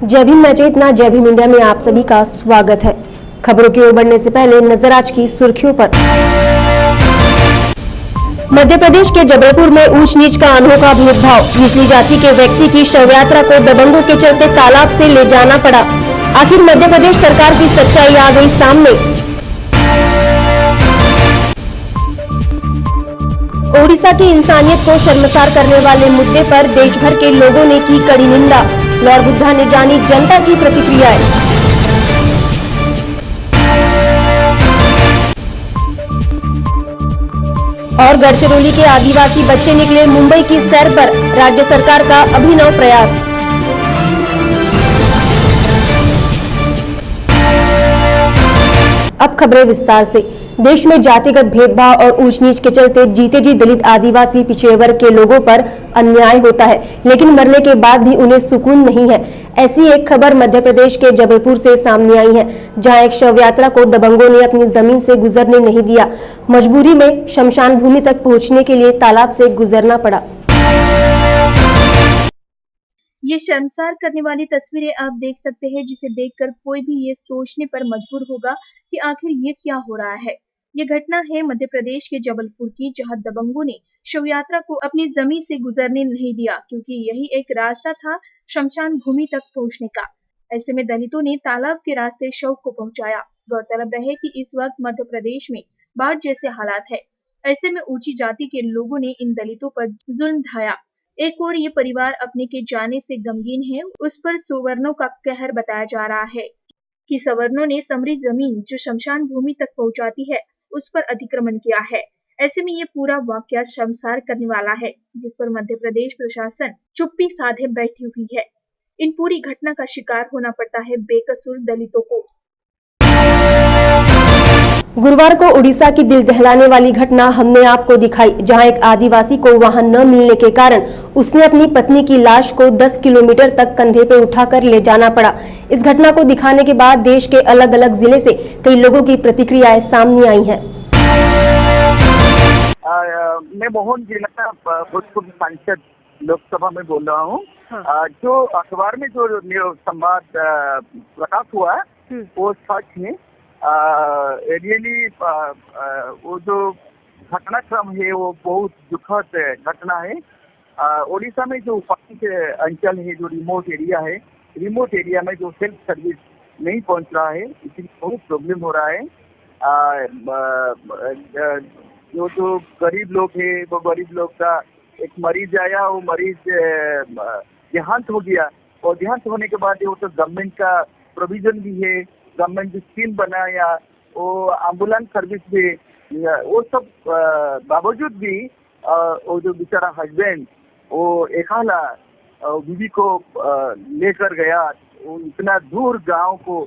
जय भीम मैं चेतना, जय भीम इंडिया में आप सभी का स्वागत है। खबरों की ओर बढ़ने से पहले नजर आज की सुर्खियों पर। मध्य प्रदेश के जबलपुर में ऊंच नीच का अनोखा भेदभाव। निचली जाति के व्यक्ति की शव यात्रा को दबंगों के चलते तालाब से ले जाना पड़ा। आखिर मध्य प्रदेश सरकार की सच्चाई आ गई सामने। ओडिशा की इंसानियत को शर्मसार करने वाले मुद्दे पर देश भर के लोगों ने की कड़ी निंदा। लॉर्ड बुद्धा ने जानी जनता की प्रतिक्रियाएं। और गढ़चिरौली के आदिवासी बच्चे निकले मुंबई की सैर पर। राज्य सरकार का अभिनव प्रयास। अब खबरें विस्तार से। देश में जातिगत भेदभाव और ऊंच नीच के चलते जीते जी दलित, आदिवासी, पिछड़े वर्ग के लोगों पर अन्याय होता है, लेकिन मरने के बाद भी उन्हें सुकून नहीं है। ऐसी एक खबर मध्य प्रदेश के जबलपुर से सामने आई है, जहां एक शव यात्रा को दबंगों ने अपनी जमीन से गुजरने नहीं दिया। मजबूरी में शमशान भूमि तक पहुंचने के लिए तालाब से गुजरना पड़ा। ये शर्मसार करने वाली तस्वीरें आप देख सकते हैं, जिसे देखकर कोई भी ये सोचने पर मजबूर होगा कि आखिर ये क्या हो रहा है। ये घटना है मध्य प्रदेश के जबलपुर की, जहां दबंगों ने शव यात्रा को अपनी जमीन से गुजरने नहीं दिया, क्योंकि यही एक रास्ता था शमशान भूमि तक पहुंचने का। ऐसे में दलितों ने तालाब के रास्ते शव को पहुंचाया। गौरतलब रहे कि इस वक्त मध्य प्रदेश में बाढ़ जैसे हालात है। ऐसे में ऊंची जाति के लोगों ने इन दलितों पर जुल्म ढाया। एक और ये परिवार अपने के जाने से गमगीन है, उस पर सवर्णों का कहर बताया जा रहा है कि सवर्णों ने समृद्ध जमीन जो शमशान भूमि तक पहुंचाती है, उस पर अतिक्रमण किया है। ऐसे में ये पूरा वाकया शर्मसार करने वाला है, जिस पर मध्य प्रदेश प्रशासन चुप्पी साधे बैठी हुई है। इन पूरी घटना का शिकार होना पड़ता है बेकसूर दलितों को। गुरुवार को उड़ीसा की दिल दहलाने वाली घटना हमने आपको दिखाई, जहां एक आदिवासी को वाहन न मिलने के कारण उसने अपनी पत्नी की लाश को 10 किलोमीटर तक कंधे पे उठाकर ले जाना पड़ा। इस घटना को दिखाने के बाद देश के अलग अलग जिले से कई लोगों की प्रतिक्रियाएं सामने आई हैं। मैं मोहन जिला भूतपूर्व सांसद लोकसभा में बोल रहा हूँ। जो अखबार में जो संवाद प्रकाश हुआ वो सच है। रियली वो जो घटनाक्रम है वो बहुत दुखद घटना है। ओडिशा में जो उपांत अंचल है, जो रिमोट एरिया में जो हेल्थ सर्विस नहीं पहुंच रहा है, इसलिए बहुत प्रॉब्लम हो रहा है। जो गरीब लोग है, वो गरीब लोग का एक मरीज आया, वो मरीज देहांत हो गया, और देहांत होने के बाद वो तो गवर्नमेंट का प्रोविजन भी है, गवर्नमेंट जो स्कीम बनाया, वो एम्बुलेंस सर्विस भी, वो सब बावजूद भी वो जो बेचारा हस्बैंड वो अकेला बीवी को लेकर गया, वो इतना दूर गांव को,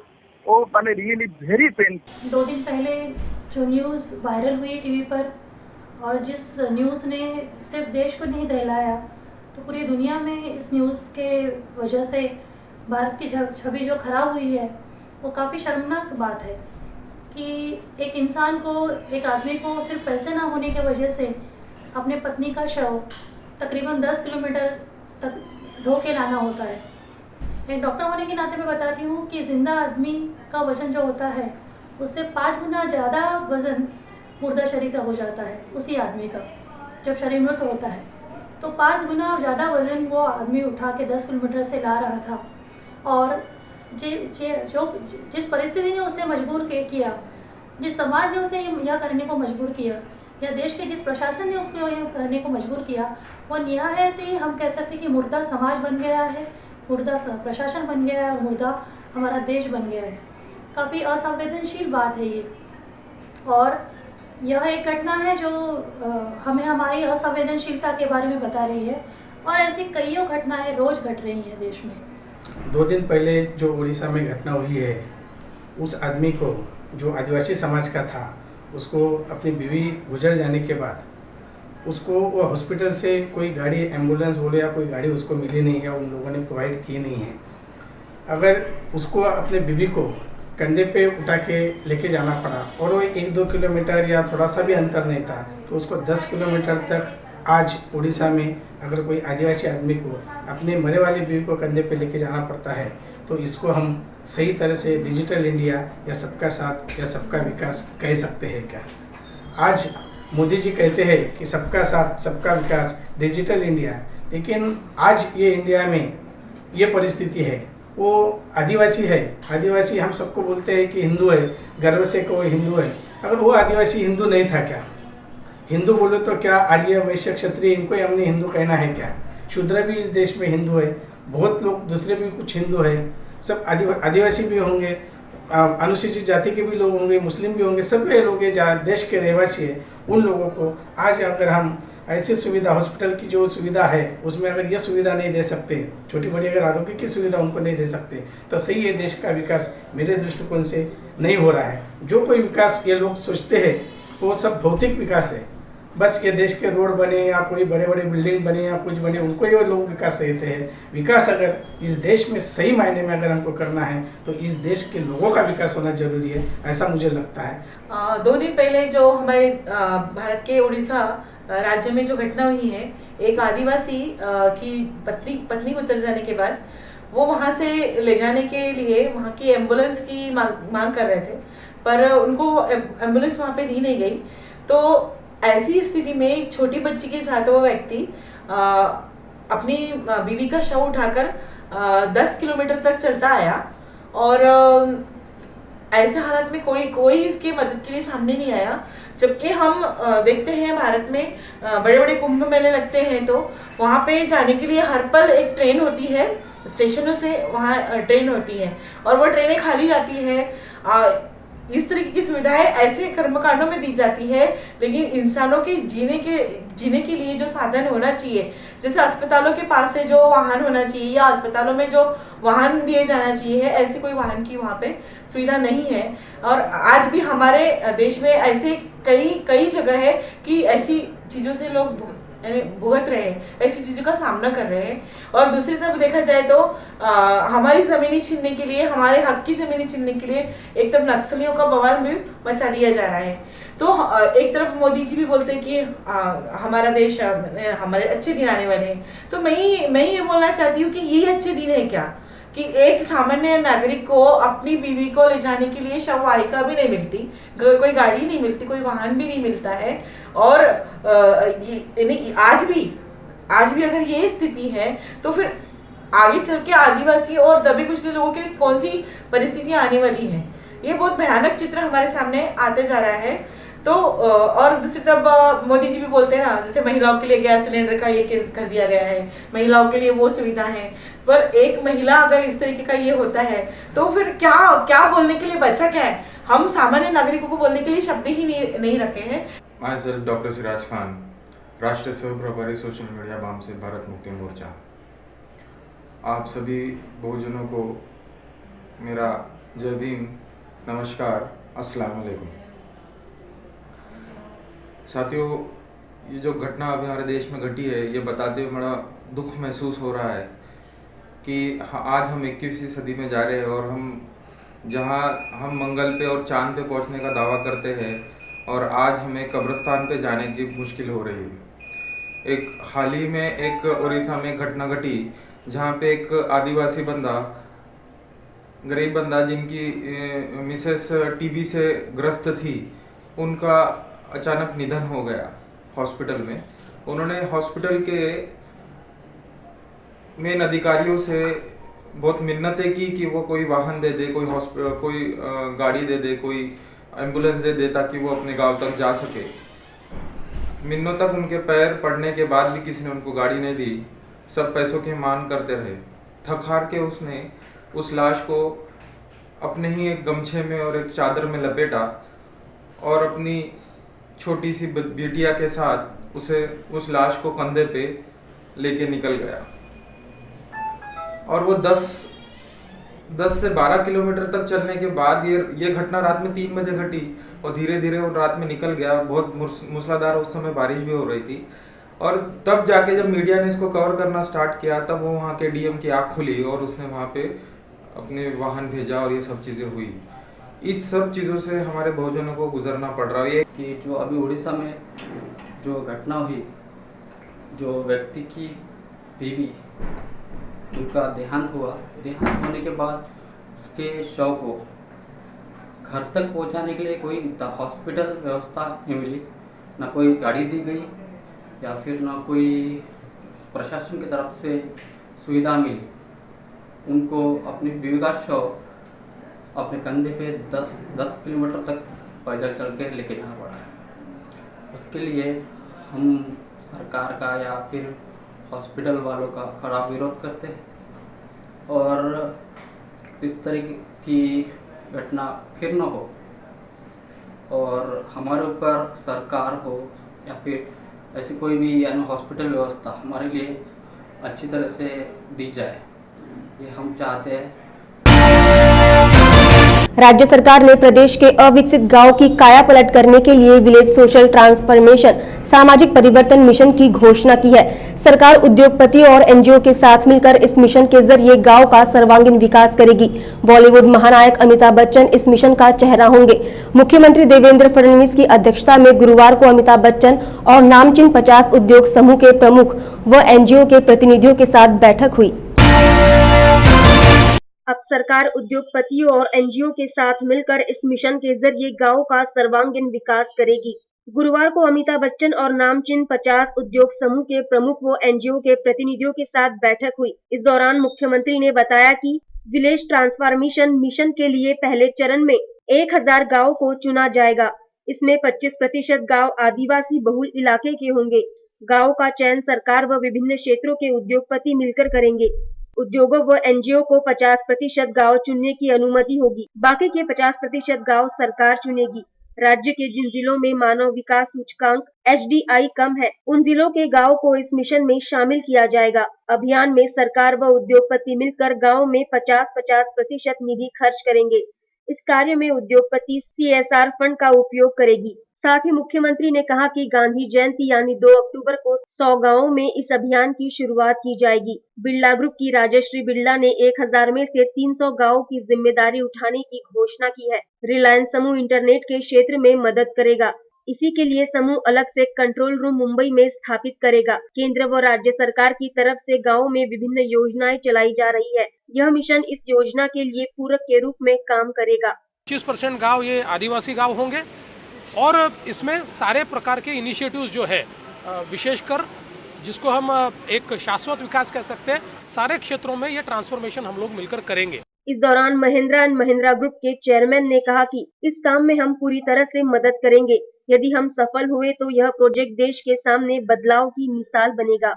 वो मैंने रियली वेरी पेन। 2 दिन पहले जो न्यूज़ वायरल हुई टीवी पर, और जिस न्यूज़ ने सिर्फ देश को नहीं दहलाया, तो पूरी दुनिया में इस न्यूज़ के वजह से भारत की छवि जो खराब हुई है, वो काफ़ी शर्मनाक बात है कि एक इंसान को, एक आदमी को सिर्फ पैसे ना होने की वजह से अपने पत्नी का शव तकरीबन 10 किलोमीटर तक ढो के लाना होता है। एक डॉक्टर होने के नाते मैं बताती हूँ कि ज़िंदा आदमी का वज़न जो होता है, उससे 5 गुना ज़्यादा वज़न मुर्दा शरीर का हो जाता है। उसी आदमी का जब शरीर मृत होता है तो 5 गुना ज़्यादा वज़न वो आदमी उठा के 10 किलोमीटर से ला रहा था। और जिस परिस्थिति ने उसे मजबूर किया, जिस समाज ने उसे यह करने को मजबूर किया, या देश के जिस प्रशासन ने उसको यह करने को मजबूर किया, वो निहायत ही हम कह सकते हैं कि मुर्दा समाज बन गया है, मुर्दा प्रशासन बन गया है, और मुर्दा हमारा देश बन गया है। काफ़ी असंवेदनशील बात है ये, और यह एक घटना है जो हमें हमारी असंवेदनशीलता के बारे में बता रही है। और ऐसी कईयों घटनाएं रोज़ घट रही हैं देश में। 2 दिन पहले जो उड़ीसा में घटना हुई है, उस आदमी को जो आदिवासी समाज का था, उसको अपनी बीवी गुजर जाने के बाद उसको वो हॉस्पिटल से कोई गाड़ी, एम्बुलेंस बोले या कोई गाड़ी उसको मिली नहीं है, उन लोगों ने प्रोवाइड की नहीं है। अगर उसको अपने बीवी को कंधे पे उठा के लेके जाना पड़ा, और वो 1-2 किलोमीटर या थोड़ा सा भी अंतर नहीं था, तो उसको 10 किलोमीटर तक आज उड़ीसा में अगर कोई आदिवासी आदमी को अपने मरे वाली बीवी को कंधे पे लेके जाना पड़ता है, तो इसको हम सही तरह से डिजिटल इंडिया या सबका साथ या सबका विकास कह सकते हैं क्या? आज मोदी जी कहते हैं कि सबका साथ सबका विकास डिजिटल इंडिया, लेकिन आज ये इंडिया में ये परिस्थिति है, वो आदिवासी है। आदिवासी हम सबको बोलते हैं कि हिंदू है, गर्व से कोई हिंदू है। अगर वो आदिवासी हिंदू नहीं था क्या? हिंदू बोलो तो क्या आर्य वैश्य क्षत्रिय इनको ही हमने हिंदू कहना है क्या? शूद्र भी इस देश में हिंदू है, बहुत लोग दूसरे भी कुछ हिंदू है, सब आदिवासी भी होंगे, अनुसूचित जाति के भी लोग होंगे, मुस्लिम भी होंगे, सब लोग जहाँ देश के रहवासी है, उन लोगों को आज अगर हम ऐसी सुविधा, हॉस्पिटल की जो सुविधा है उसमें अगर ये सुविधा नहीं दे सकते, छोटी बड़ी अगर आरोग्य की सुविधा उनको नहीं दे सकते, तो सही है देश का विकास मेरे दृष्टिकोण से नहीं हो रहा है। जो कोई विकास ये लोग सोचते हैं वो सब भौतिक विकास है, बस ये देश के रोड बने या कोई बड़े बड़े बिल्डिंग बने या कुछ बने, उनको ये लोग विकास कहते हैं। विकास अगर इस देश में सही मायने में अगर हमको करना है तो इस देश के लोगों का विकास होना जरूरी है, ऐसा मुझे लगता है। 2 दिन पहले जो हमारे भारत के उड़ीसा राज्य में जो घटना हुई है, एक आदिवासी की पत्नी गुजर जाने के बाद वो वहाँ से ले जाने के लिए वहाँ की एम्बुलेंस की मांग कर रहे थे, पर उनको एम्बुलेंस वहाँ पे दी नहीं गई। तो ऐसी स्थिति में एक छोटी बच्ची के साथ वो व्यक्ति अपनी बीवी का शव उठाकर 10 किलोमीटर तक चलता आया और ऐसे हालत में कोई इसके मदद के लिए सामने नहीं आया। जबकि हम देखते हैं भारत में बड़े बड़े कुंभ मेले लगते हैं, तो वहाँ पे जाने के लिए हर पल एक ट्रेन होती है, स्टेशनों से वहाँ ट्रेन होती है और वो ट्रेनें खाली जाती है। इस तरीके की सुविधाएं ऐसे कर्मकांडों में दी जाती है, लेकिन इंसानों के जीने के लिए जो साधन होना चाहिए, जैसे अस्पतालों के पास से जो वाहन होना चाहिए या अस्पतालों में जो वाहन दिए जाना चाहिए, ऐसे कोई वाहन की वहाँ पे सुविधा नहीं है। और आज भी हमारे देश में ऐसे कई जगह है कि ऐसी चीज़ों से लोग भुगत रहे हैं, ऐसी चीज़ों का सामना कर रहे हैं। और दूसरी तरफ देखा जाए तो हमारी ज़मीनी छीनने के लिए, हमारे हक की ज़मीनी छीनने के लिए एक तरफ नक्सलियों का बवाल भी मचा दिया जा रहा है। तो एक तरफ मोदी जी भी बोलते हैं कि हमारा देश, हमारे अच्छे दिन आने वाले हैं। तो मैं ये बोलना चाहती हूँ कि यही अच्छे दिन है क्या कि एक सामान्य नागरिक को अपनी बीवी को ले जाने के लिए शववाहिका भी नहीं मिलती, कोई गाड़ी नहीं मिलती, कोई वाहन भी नहीं मिलता है। और आज भी अगर ये स्थिति है तो फिर आगे चल के आदिवासी और दबे कुचले लोगों के लिए कौन सी परिस्थितियां आने वाली हैं, ये बहुत भयानक चित्र हमारे सामने आते जा रहा है। तो और दूसरी तरफ मोदी जी भी बोलते हैं ना, जैसे महिलाओं के लिए गैस सिलेंडर का ये कर दिया गया है, महिलाओं के लिए वो सुविधा है, पर एक महिला अगर इस तरीके का ये होता है तो फिर क्या बोलने के लिए बचा क्या है? हम सामान्य नागरिकों को बोलने के लिए शब्द ही नहीं रखे हैं। My self doctor Siraj Khan, राष्ट्रीय सेवा प्रभारी सोशल मीडिया बाम से भारत मुक्ति मोर्चा। आप सभी बहुजनों को मेरा जय भीम, नमस्कार, अस्सलाम वालेकुम। साथियों, ये जो घटना अभी हमारे देश में घटी है, ये बताते हुए बड़ा दुख महसूस हो रहा है कि आज हम 21वीं सदी में जा रहे हैं और हम मंगल पे और चांद पे पहुंचने का दावा करते हैं और आज हमें कब्रिस्तान पे जाने की मुश्किल हो रही है। एक हाल ही में एक उड़ीसा में घटना घटी जहाँ पे एक आदिवासी बंदा, गरीब बंदा जिनकी मिसेस टीबी से ग्रस्त थी, उनका अचानक निधन हो गया हॉस्पिटल में। उन्होंने हॉस्पिटल के मेन अधिकारियों से बहुत मिन्नतें की कि वो कोई वाहन दे दे, कोई गाड़ी दे दे, कोई एम्बुलेंस दे दे ताकि वो अपने गांव तक जा सके। मिन्नों तक उनके पैर पड़ने के बाद भी किसी ने उनको गाड़ी नहीं दी, सब पैसों की मांग करते रहे। थक हार के उसने उस लाश को अपने ही एक गमछे में और एक चादर में लपेटा और अपनी छोटी सी बिटिया के साथ उस लाश को कंधे पे लेके निकल गया। और वो 10 से 12 किलोमीटर तक चलने के बाद ये घटना रात में 3 बजे घटी और धीरे धीरे वो रात में निकल गया। बहुत मूसलाधार उस समय बारिश भी हो रही थी और तब जाके जब मीडिया ने इसको कवर करना स्टार्ट किया तब वो वहाँ के डीएम की आँख खुली और उसने वहाँ पे अपने वाहन भेजा और ये सब चीज़ें हुई। इस सब चीज़ों से हमारे बहुजनों को गुजरना पड़ रहा है। कि जो अभी उड़ीसा में जो घटना हुई जो व्यक्ति की बीवी, उनका देहांत हुआ। देहांत होने के बाद उसके शव को घर तक पहुंचाने के लिए कोई हॉस्पिटल व्यवस्था नहीं मिली, ना कोई गाड़ी दी गई या फिर ना कोई प्रशासन की तरफ से सुविधा मिली। उनको अपनी बीवी का शव अपने कंधे पे 10 किलोमीटर तक पैदल चल के लेके जाना पड़ा है। उसके लिए हम सरकार का या फिर हॉस्पिटल वालों का खराब विरोध करते हैं और इस तरीके की घटना फिर न हो और हमारे ऊपर सरकार हो या फिर ऐसी कोई भी यानी हॉस्पिटल व्यवस्था हमारे लिए अच्छी तरह से दी जाए, ये हम चाहते हैं। राज्य सरकार ने प्रदेश के अविकसित गांव की काया पलट करने के लिए विलेज सोशल ट्रांसफॉर्मेशन सामाजिक परिवर्तन मिशन की घोषणा की है। सरकार उद्योगपति और एनजीओ के साथ मिलकर इस मिशन के जरिए गांव का सर्वांगीण विकास करेगी। बॉलीवुड महानायक अमिताभ बच्चन इस मिशन का चेहरा होंगे। मुख्यमंत्री देवेंद्र फडणवीस की अध्यक्षता में गुरुवार को अमिताभ बच्चन और नामचीन 50 उद्योग समूह के प्रमुख व एनजीओ के प्रतिनिधियों के साथ बैठक हुई। अब सरकार उद्योगपतियों और एनजीओ के साथ मिलकर इस मिशन के जरिए गांव का सर्वांगीण विकास करेगी। गुरुवार को अमिताभ बच्चन और नामचीन 50 उद्योग समूह के प्रमुख व एनजीओ के प्रतिनिधियों के साथ बैठक हुई। इस दौरान मुख्यमंत्री ने बताया कि विलेज ट्रांसफॉर्मेशन मिशन के लिए पहले चरण में 1000 गाँव को चुना जाएगा। इसमें 25% गाँव आदिवासी बहुल इलाके के होंगे। गाँव का चयन सरकार व विभिन्न क्षेत्रों के उद्योगपति मिलकर करेंगे। उद्योगों व एनजीओ को 50% गाँव चुनने की अनुमति होगी। बाकी के 50% गाँव सरकार चुनेगी। राज्य के जिन जिलों में मानव विकास सूचकांक HDI कम है, उन जिलों के गाँव को इस मिशन में शामिल किया जाएगा। अभियान में सरकार व उद्योगपति मिलकर गाँव में 50% निधि खर्च करेंगे। इस कार्य में उद्योगपति CSR फंड का उपयोग करेगी। साथ ही मुख्यमंत्री ने कहा कि गांधी जयंती यानी 2 अक्टूबर को 100 गाँवों में इस अभियान की शुरुआत की जाएगी। बिरला ग्रुप की राजश्री बिरला ने 1000 में से 300 गाँवों की जिम्मेदारी उठाने की घोषणा की है। रिलायंस समूह इंटरनेट के क्षेत्र में मदद करेगा। इसी के लिए समूह अलग से कंट्रोल रूम मुंबई में स्थापित करेगा। केंद्र व राज्य सरकार की तरफ से गाँव में विभिन्न योजनाएं चलाई जा रही है। यह मिशन इस योजना के लिए पूरक के रूप में काम करेगा। 25% गाँव ये आदिवासी गाँव होंगे और इसमें सारे प्रकार के इनिशिएटिव्स जो है विशेषकर जिसको हम एक शाश्वत विकास कह सकते हैं, सारे क्षेत्रों में ये ट्रांसफॉर्मेशन हम लोग मिलकर करेंगे। इस दौरान महिंद्रा एंड महिंद्रा ग्रुप के चेयरमैन ने कहा कि इस काम में हम पूरी तरह से मदद करेंगे। यदि हम सफल हुए तो यह प्रोजेक्ट देश के सामने बदलाव की मिसाल बनेगा।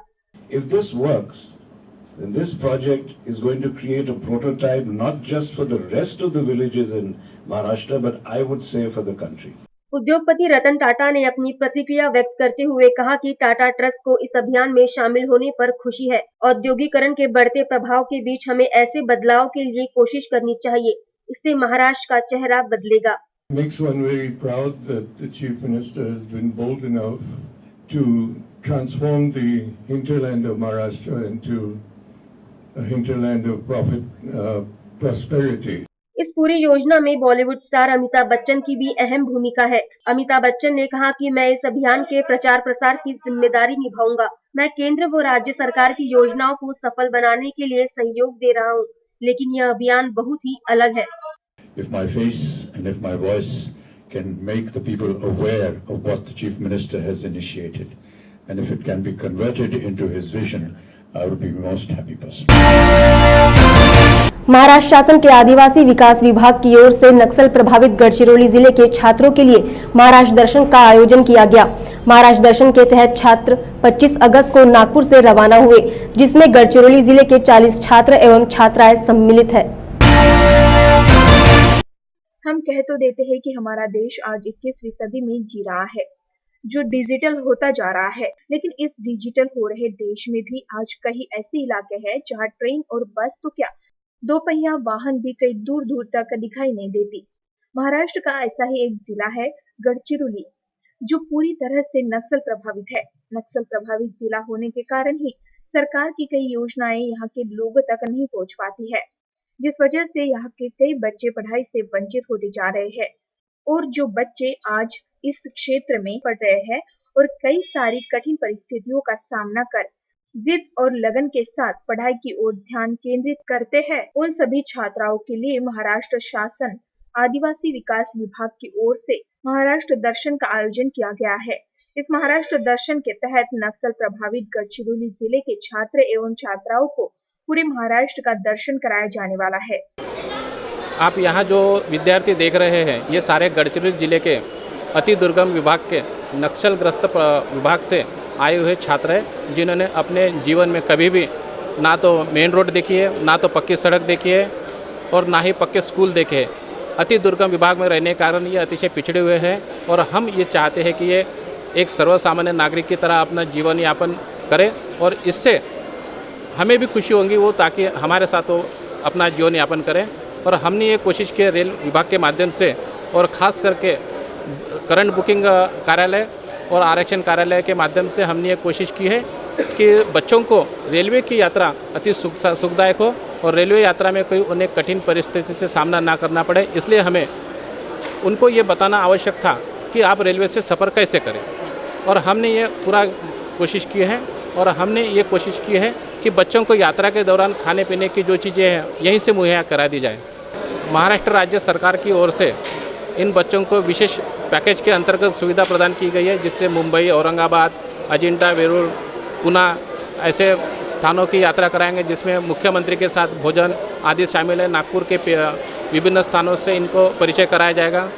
If this works, then this project is going to create a prototype not just for the rest of the villages in Maharashtra, but I would say for the country. उद्योगपति रतन टाटा ने अपनी प्रतिक्रिया व्यक्त करते हुए कहा कि टाटा ट्रस्ट को इस अभियान में शामिल होने पर खुशी है। औद्योगिकरण के बढ़ते प्रभाव के बीच हमें ऐसे बदलाव के लिए कोशिश करनी चाहिए। इससे महाराष्ट्र का चेहरा बदलेगा। Makes one very proud that the Chief Minister has been bold enough to transform the hinterland of Maharashtra into a hinterland of prosperity. इस पूरी योजना में बॉलीवुड स्टार अमिताभ बच्चन की भी अहम भूमिका है। अमिताभ बच्चन ने कहा कि मैं इस अभियान के प्रचार प्रसार की जिम्मेदारी निभाऊंगा। मैं केंद्र व राज्य सरकार की योजनाओं को सफल बनाने के लिए सहयोग दे रहा हूं, लेकिन यह अभियान बहुत ही अलग है। If my face and if my voice can make the people aware of what the Chief Minister has initiated, and if it can be converted into his vision, I would be most happy person. Maharashtra शासन के आदिवासी विकास विभाग की ओर से नक्सल प्रभावित गढ़चिरौली जिले के छात्रों के लिए महाराष्ट्र दर्शन का आयोजन किया गया। महाराष्ट्र दर्शन के तहत छात्र 25 अगस्त को नागपुर से रवाना हुए, जिसमें गढ़चिरौली जिले के 40 छात्र एवं छात्राएं सम्मिलित है। हम कह तो देते हैं कि हमारा देश आज 21वीं सदी में जी रहा है, जो डिजिटल होता जा रहा है, लेकिन इस डिजिटल हो रहे देश में भी आज कई ऐसे इलाके हैं जहां ट्रेन और बस तो क्या, 2 पहिया वाहन भी कई दूर दूर तक दिखाई नहीं देती। महाराष्ट्र का ऐसा ही एक जिला है गढ़चिरौली, जो पूरी तरह से नक्सल प्रभावित है। नक्सल प्रभावित जिला होने के कारण ही सरकार की कई योजनाएं यहाँ के लोगों तक नहीं पहुँच पाती है, जिस वजह से यहाँ के कई बच्चे पढ़ाई से वंचित होते जा रहे हैं। और जो बच्चे आज इस क्षेत्र में पढ़ रहे हैं, और कई सारी कठिन परिस्थितियों का सामना कर जिद और लगन के साथ पढ़ाई की ओर ध्यान केंद्रित करते हैं, उन सभी छात्राओं के लिए महाराष्ट्र शासन आदिवासी विकास विभाग की ओर से महाराष्ट्र दर्शन का आयोजन किया गया है। इस महाराष्ट्र दर्शन के तहत नक्सल प्रभावित गढ़चिरौली जिले के छात्र एवं छात्राओं को पूरे महाराष्ट्र का दर्शन कराया जाने वाला है। आप यहाँ जो विद्यार्थी देख रहे हैं ये सारे गढ़चिरौली जिले के अति दुर्गम विभाग के नक्सलग्रस्त विभाग से आए हुए छात्र हैं, जिन्होंने अपने जीवन में कभी भी ना तो मेन रोड देखी है, ना तो पक्की सड़क देखी है और ना ही पक्के स्कूल देखे हैं। अति दुर्गम विभाग में रहने के कारण ये अतिशय पिछड़े हुए हैं और हम ये चाहते हैं कि ये एक सर्वसामान्य नागरिक की तरह अपना जीवन यापन करें और इससे हमें भी खुशी होगी वो, ताकि हमारे साथ वो अपना जीवन यापन करें। और हमने ये कोशिश की रेल विभाग के माध्यम से और ख़ास करके करंट बुकिंग कार्यालय और आरक्षण कार्यालय के माध्यम से हमने ये कोशिश की है कि बच्चों को रेलवे की यात्रा अति सुखदायक हो और रेलवे यात्रा में कोई उन्हें कठिन परिस्थिति से सामना ना करना पड़े। इसलिए हमें उनको ये बताना आवश्यक था कि आप रेलवे से सफ़र कैसे करें, और हमने ये पूरा कोशिश की है। और हमने ये कोशिश की है कि बच्चों को यात्रा के दौरान खाने पीने की जो चीज़ें हैं यहीं से मुहैया करा दी जाए। महाराष्ट्र राज्य सरकार की ओर से इन बच्चों को विशेष पैकेज के अंतर्गत सुविधा प्रदान की गई है, जिससे मुंबई, औरंगाबाद, अजिंठा, वेरूळ, पुणे ऐसे स्थानों की यात्रा कराएंगे, जिसमें मुख्यमंत्री के साथ भोजन आदि शामिल है। नागपुर के विभिन्न स्थानों से इनको परिचय कराया जाएगा।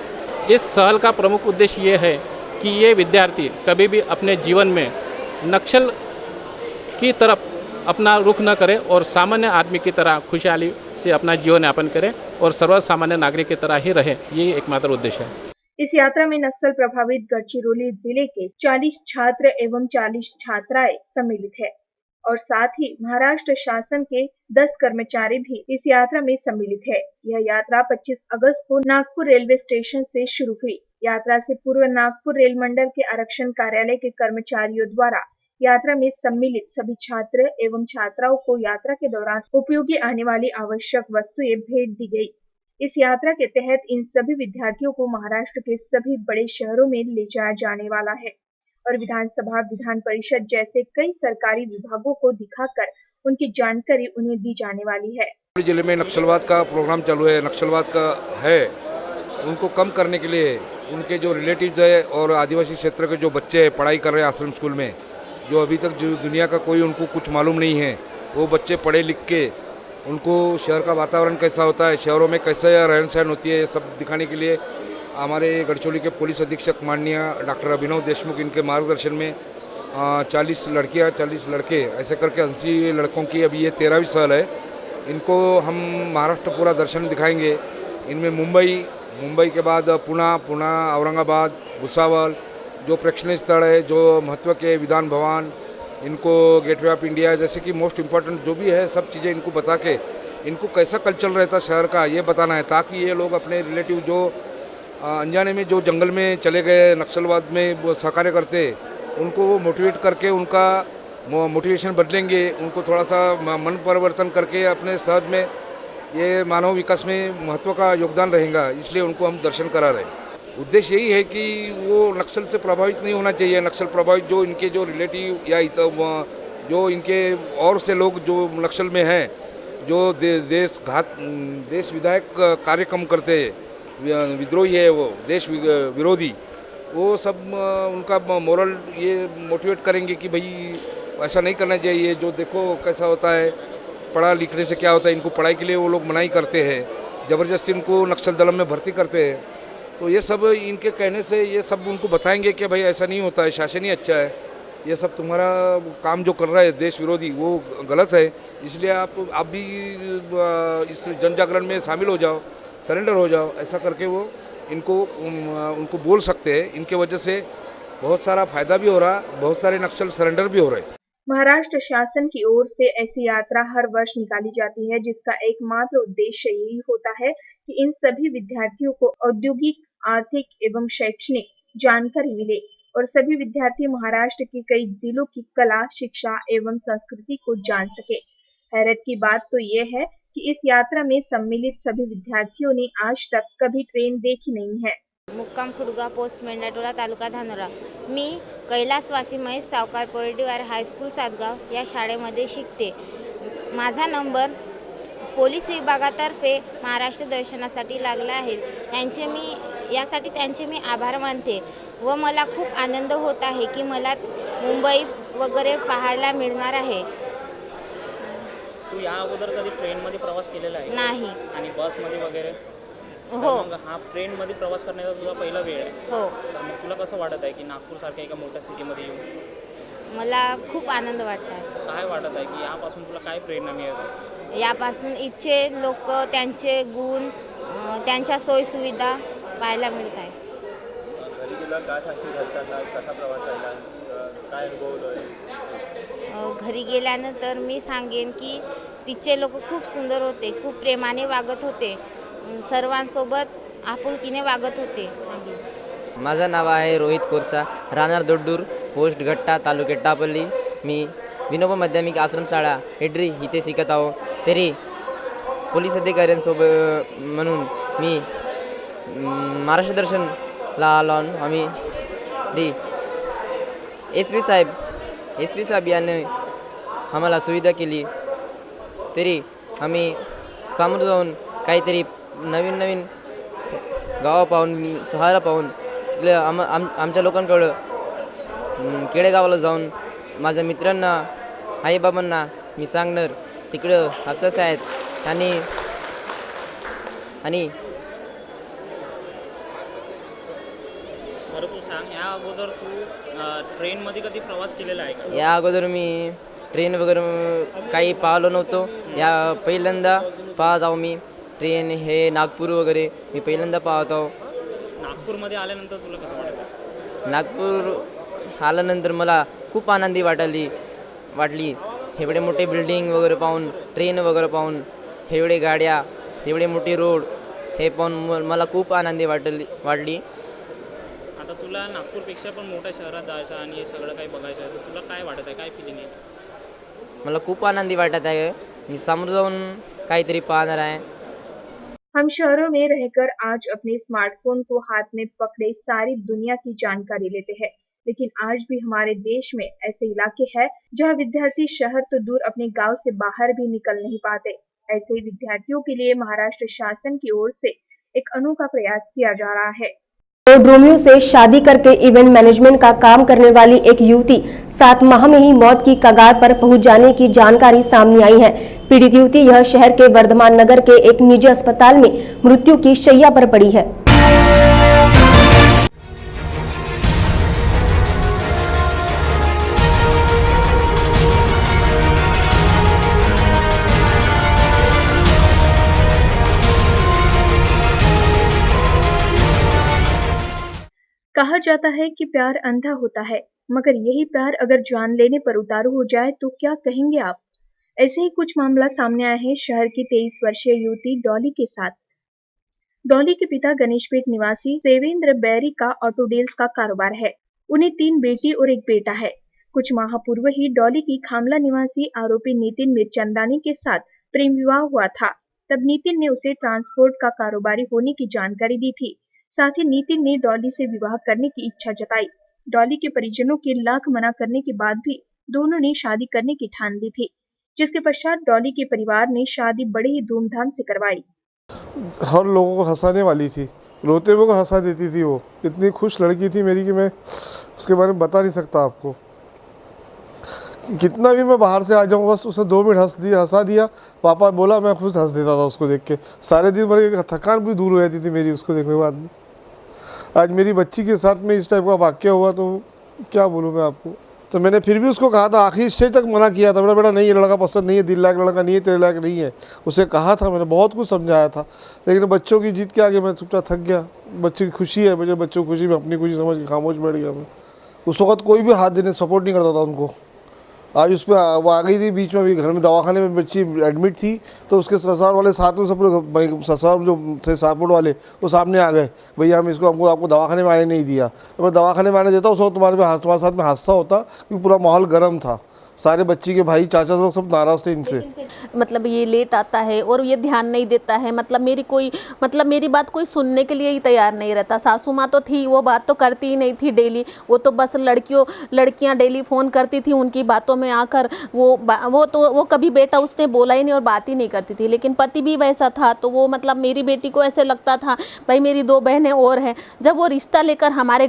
इस सहल का प्रमुख उद्देश्य ये है कि ये विद्यार्थी कभी भी अपने जीवन में नक्सल की तरफ अपना रुख न करें और सामान्य आदमी की तरह खुशहाली से अपना जीवन यापन करें और सर्वसामान्य नागरिक की तरह ही रहे, ये एकमात्र उद्देश्य है। इस यात्रा में नक्सल प्रभावित गढ़चिरौली जिले के 40 छात्र एवं 40 छात्राएं सम्मिलित है और साथ ही महाराष्ट्र शासन के 10 कर्मचारी भी इस यात्रा में सम्मिलित है। यह यात्रा 25 अगस्त को नागपुर रेलवे स्टेशन से शुरू हुई। यात्रा से पूर्व नागपुर रेल मंडल के आरक्षण कार्यालय के कर्मचारियों द्वारा यात्रा में सम्मिलित सभी छात्र एवं छात्राओं को यात्रा के दौरान उपयोगी आने वाली आवश्यक वस्तुएं भेंट दी गई। इस यात्रा के तहत इन सभी विद्यार्थियों को महाराष्ट्र के सभी बड़े शहरों में ले जाया जाने वाला है और विधानसभा, विधान परिषद जैसे कई सरकारी विभागों को दिखाकर उनकी जानकारी उन्हें दी जाने वाली है। जिले में नक्सलवाद का प्रोग्राम चालू है, नक्सलवाद का है, उनको कम करने के लिए उनके जो रिलेटिव्स है और आदिवासी क्षेत्र के जो बच्चे पढ़ाई कर रहे हैं आश्रम स्कूल में, जो अभी तक जो दुनिया का कोई उनको कुछ मालूम नहीं है, वो बच्चे पढ़े लिख के उनको शहर का वातावरण कैसा होता है, शहरों में कैसे रहन सहन होती है, ये सब दिखाने के लिए हमारे गढ़चिरौली के पुलिस अधीक्षक माननीय डॉक्टर अभिनव देशमुख, इनके मार्गदर्शन में 40 लड़कियाँ 40 लड़के ऐसे करके 80 लड़कों की अभी ये 13वीं साल है। इनको हम महाराष्ट्र पूरा दर्शन दिखाएंगे। इनमें मुंबई के बाद पुणे, औरंगाबाद, भुसावल जो प्रेक्षणीय स्थल है, जो महत्व के विधान भवन, इनको गेटवे ऑफ इंडिया जैसे कि मोस्ट इम्पोर्टेंट जो भी है सब चीज़ें इनको बता के इनको कैसा कल्चर रहता शहर का ये बताना है, ताकि ये लोग अपने रिलेटिव जो अनजाने में जो जंगल में चले गए नक्सलवाद में वो सहकार्य करते उनको वो मोटिवेट करके उनका मोटिवेशन बदलेंगे, उनको थोड़ा सा मन परिवर्तन करके अपने सहज में ये मानव विकास में महत्व का योगदान रहेगा। इसलिए उनको हम दर्शन करा रहे हैं। उद्देश्य यही है कि वो नक्सल से प्रभावित नहीं होना चाहिए। नक्सल प्रभावित जो इनके जो रिलेटिव या जो इनके और से लोग जो नक्सल में हैं, जो देश विधायक कार्यक्रम करते हैं, विद्रोही है, वो देश विरोधी, वो सब उनका मोरल ये मोटिवेट करेंगे कि भाई ऐसा नहीं करना चाहिए। जो देखो कैसा होता है, पढ़ा लिखने से क्या होता है, इनको पढ़ाई के लिए वो लोग मनाही करते हैं, ज़बरदस्ती उनको नक्सल दल में भर्ती करते हैं। तो ये सब इनके कहने से ये सब उनको बताएंगे कि भाई ऐसा नहीं होता है, शासन ही अच्छा है, ये सब तुम्हारा काम जो कर रहा है देश विरोधी वो गलत है। इसलिए आप भी इस जन जागरण में शामिल हो जाओ, सरेंडर हो जाओ, ऐसा करके वो उनको बोल सकते हैं। इनके वजह से बहुत सारा फायदा भी हो रहा, बहुत सारे नक्सल सरेंडर भी हो रहे। महाराष्ट्र शासन की ओर से ऐसी यात्रा हर वर्ष निकाली जाती है, जिसका एकमात्र उद्देश्य यही होता है कि इन सभी विद्यार्थियों को औद्योगिक, आर्थिक एवं शैक्षणिक जानकारी मिले और सभी विद्यार्थी महाराष्ट्र के कई जिलों की कला, शिक्षा एवं संस्कृति को जान सके। हैरत की बात तो ये है कि इस यात्रा में सम्मिलित सभी विद्यार्थियों ने आज तक कभी ट्रेन देखी नहीं है। मुक्काम खुडगा पोस्ट मेंढाटोला तालुका धानोरा। मी कैलासवासी महेश सावकार पोल्ट्रीवार हायस्कूल सातगाव या शाळेमध्ये शिकते। माझा नंबर पोलीस विभागातर्फे महाराष्ट्र दर्शनासाठी लागला आहे। त्यांचे मी आभार मानते व मला खूप आनंद होत आहे की मला मुंबई वगैरे पाहायला मिळणार आहे। तू या अगोदर कधी ट्रेनमध्ये प्रवास केलेला आहे? नाही। आणि बसमध्ये वगैरे? हो। मग हा ट्रेनमध्ये प्रवास करण्याचा तुझा पहिला वेळ आहे? हो। तर मग तुला कसं वाटत आहे की नागपूरसारख्या एका मोठ्या सिटीमध्ये येऊन? मला खूप आनंद वाटत आहे। काय वाटत आहे की यापासून तुला काय प्रेरणा मिळत आहे? यापासून इथचे लोक, त्यांचे गुण, त्यांच्या सोयीसुविधा पाहायला मिळत आहे। घरी गेला काय सांगशील घरच्यांना, कसा प्रवास राहिला, काय अनुभवलं? घरी गेल्यानंतर मी सांगेन की तिथचे लोक खूप सुंदर होते, खूप प्रेमाने वागत होते, सर्वांसोबत आपुलकीने वागत होते। माझं नाव आहे रोहित कोरसा, राहणार दोड्डूर, पोस्ट गट्टा, तालुका टापल्ली। मी विनोबा माध्यमिक आश्रमशाळा हेड्री इथे शिकत आहो। तरी पोलीस अधिकाऱ्यांसोबत म्हणून मी महाराष्ट्र दर्शनला आलो। आम्ही एस पी साहेब यांनी आम्हाला सुविधा केली। तरी आम्ही समोर जाऊन काहीतरी नवीन गावं पाहून, शहरं पाहून आमच्या लोकांकडं खेडेगावाला जाऊन माझ्या मित्रांना, आईबाबांना मी सांगणार तिकडं असंच आहेत। आणि बरं तू सांग, या अगोदर तू ट्रेनमध्ये कधी प्रवास केलेला आहे का? या अगोदर मी ट्रेन वगैरे काही पाहिलो नव्हतो। या पहिल्यांदा पाहत आहो मी ट्रेन, हे नागपूर वगैरे मी पहिल्यांदा पाहत आहो। नागपूरमध्ये आल्यानंतर तुला कसं वाटतं? नागपूर आल्यानंतर मला खूप आनंदी वाटली। एवढे मोठे बिल्डिंग वगैरे पाहून, ट्रेन वगैरे पाहून, एवढे गाड्या, एवढे मोठे रोड हे पाहून मला खूप आनंदी वाटली। आता तुला नागपूरपेक्षा पण मोठ्या शहरात जायचं आणि हे सगळं काही बघायचं आहे, तर तुला काय वाटत आहे, काय फिलिंग आहे? मला खूप आनंदी वाटत आहे। मी समोर जाऊन काहीतरी पाहणार आहे। हम शहरों में रहकर आज अपने स्मार्टफोन को हाथ में पकड़े सारी दुनिया की जानकारी लेते हैं, लेकिन आज भी हमारे देश में ऐसे इलाके हैं जहां विद्यार्थी शहर तो दूर अपने गांव से बाहर भी निकल नहीं पाते। ऐसे विद्यार्थियों के लिए महाराष्ट्र शासन की ओर से एक अनोखा प्रयास किया जा रहा है। रोमियो से शादी करके इवेंट मैनेजमेंट का काम करने वाली एक युवती 7 माह में ही मौत की कगार पर पहुंच जाने की जानकारी सामने आई है। पीड़ित युवती यह शहर के वर्धमान नगर के एक निजी अस्पताल में मृत्यु की शैया पर पड़ी है। कहा जाता है कि प्यार अंधा होता है, मगर यही प्यार अगर जान लेने पर उतारू हो जाए तो क्या कहेंगे आप? ऐसे ही कुछ मामला सामने आया है शहर की 23 वर्षीय युवती डॉली के साथ। डॉली के पिता गणेशपेट निवासी सेवेंद्र बैरी का ऑटो डील्स का कारोबार है। उन्हें 3 बेटी और एक बेटा है। कुछ माह पूर्व ही डॉली की खामला निवासी आरोपी नितिन मिर्चंदानी के साथ प्रेम विवाह हुआ था। तब नितिन ने उसे ट्रांसपोर्ट का कारोबारी होने की जानकारी दी थी। साथ ही नितिन ने डॉली से विवाह करने की इच्छा जताई। डॉली के परिजनों के लाख मना करने के बाद भी दोनों ने शादी करने की ठान ली थी, जिसके पश्चात डॉली के परिवार ने शादी बड़े ही धूमधाम से करवाई। हर लोगों को हंसाने वाली थी, रोते हुए को हंसा देती थी। वो इतनी खुश लड़की थी मेरी कि मैं उसके बारे में बता नहीं सकता आपको। कितना भी मैं बाहर से आ जाऊँ, बस उसने 2 मिनट हंसा दिया। पापा बोला, मैं खुद हंस देता था उसको देख के। सारे दिन भर थकान भी दूर हो जाती थी मेरी उसको देखने के बाद। आज मेरी बच्ची के साथ में इस टाइप का वाक्य हुआ तो क्या बोलूँ मैं आपको। तो मैंने फिर भी उसको कहा था, आखिरी स्टेज तक मना किया था, बेटा नहीं, ये लड़का पसंद नहीं है, दिल लायक लड़का नहीं है, तेरे लायक नहीं है। उसे कहा था मैंने, बहुत कुछ समझाया था, लेकिन बच्चों की जीत के आगे मैं चुपचाप थक गया। बच्चे की खुशी है, मुझे बच्चों की खुशी में अपनी खुशी समझ के खामोश बैठ गया मैं। उस वक्त कोई भी हाथ देने सपोर्ट नहीं करता था उनको। आज उस पर वो आ गई थी बीच में, भी घर में दवाखाने में बच्ची एडमिट थी, तो उसके ससुराल वाले साथ में सब लोग, ससुराल जो थे सपोर्ट वाले, वो सामने आ गए, भैया हम इसको आपको दवाखाने में आने नहीं दिया। तो मैं दवाखाने में आने देता, उस वक्त तुम्हारे साथ में हादसा होता, क्योंकि पूरा माहौल गर्म था। सारे बच्ची के भाई चाचा लोग सब नाराज थे इनसे। मतलब ये लेट आता है और ये ध्यान नहीं देता है, मतलब मेरी बात कोई सुनने के लिए ही तैयार नहीं रहता। सासू माँ तो थी, वो बात तो करती ही नहीं थी डेली, वो तो बस लड़कियां डेली फ़ोन करती थी, उनकी बातों में आकर वो कभी बेटा उसने बोला ही नहीं और बात ही नहीं करती थी। लेकिन पति भी वैसा था, तो वो मतलब मेरी बेटी को ऐसे लगता था भाई मेरी 2 बहनें और हैं। जब वो रिश्ता लेकर हमारे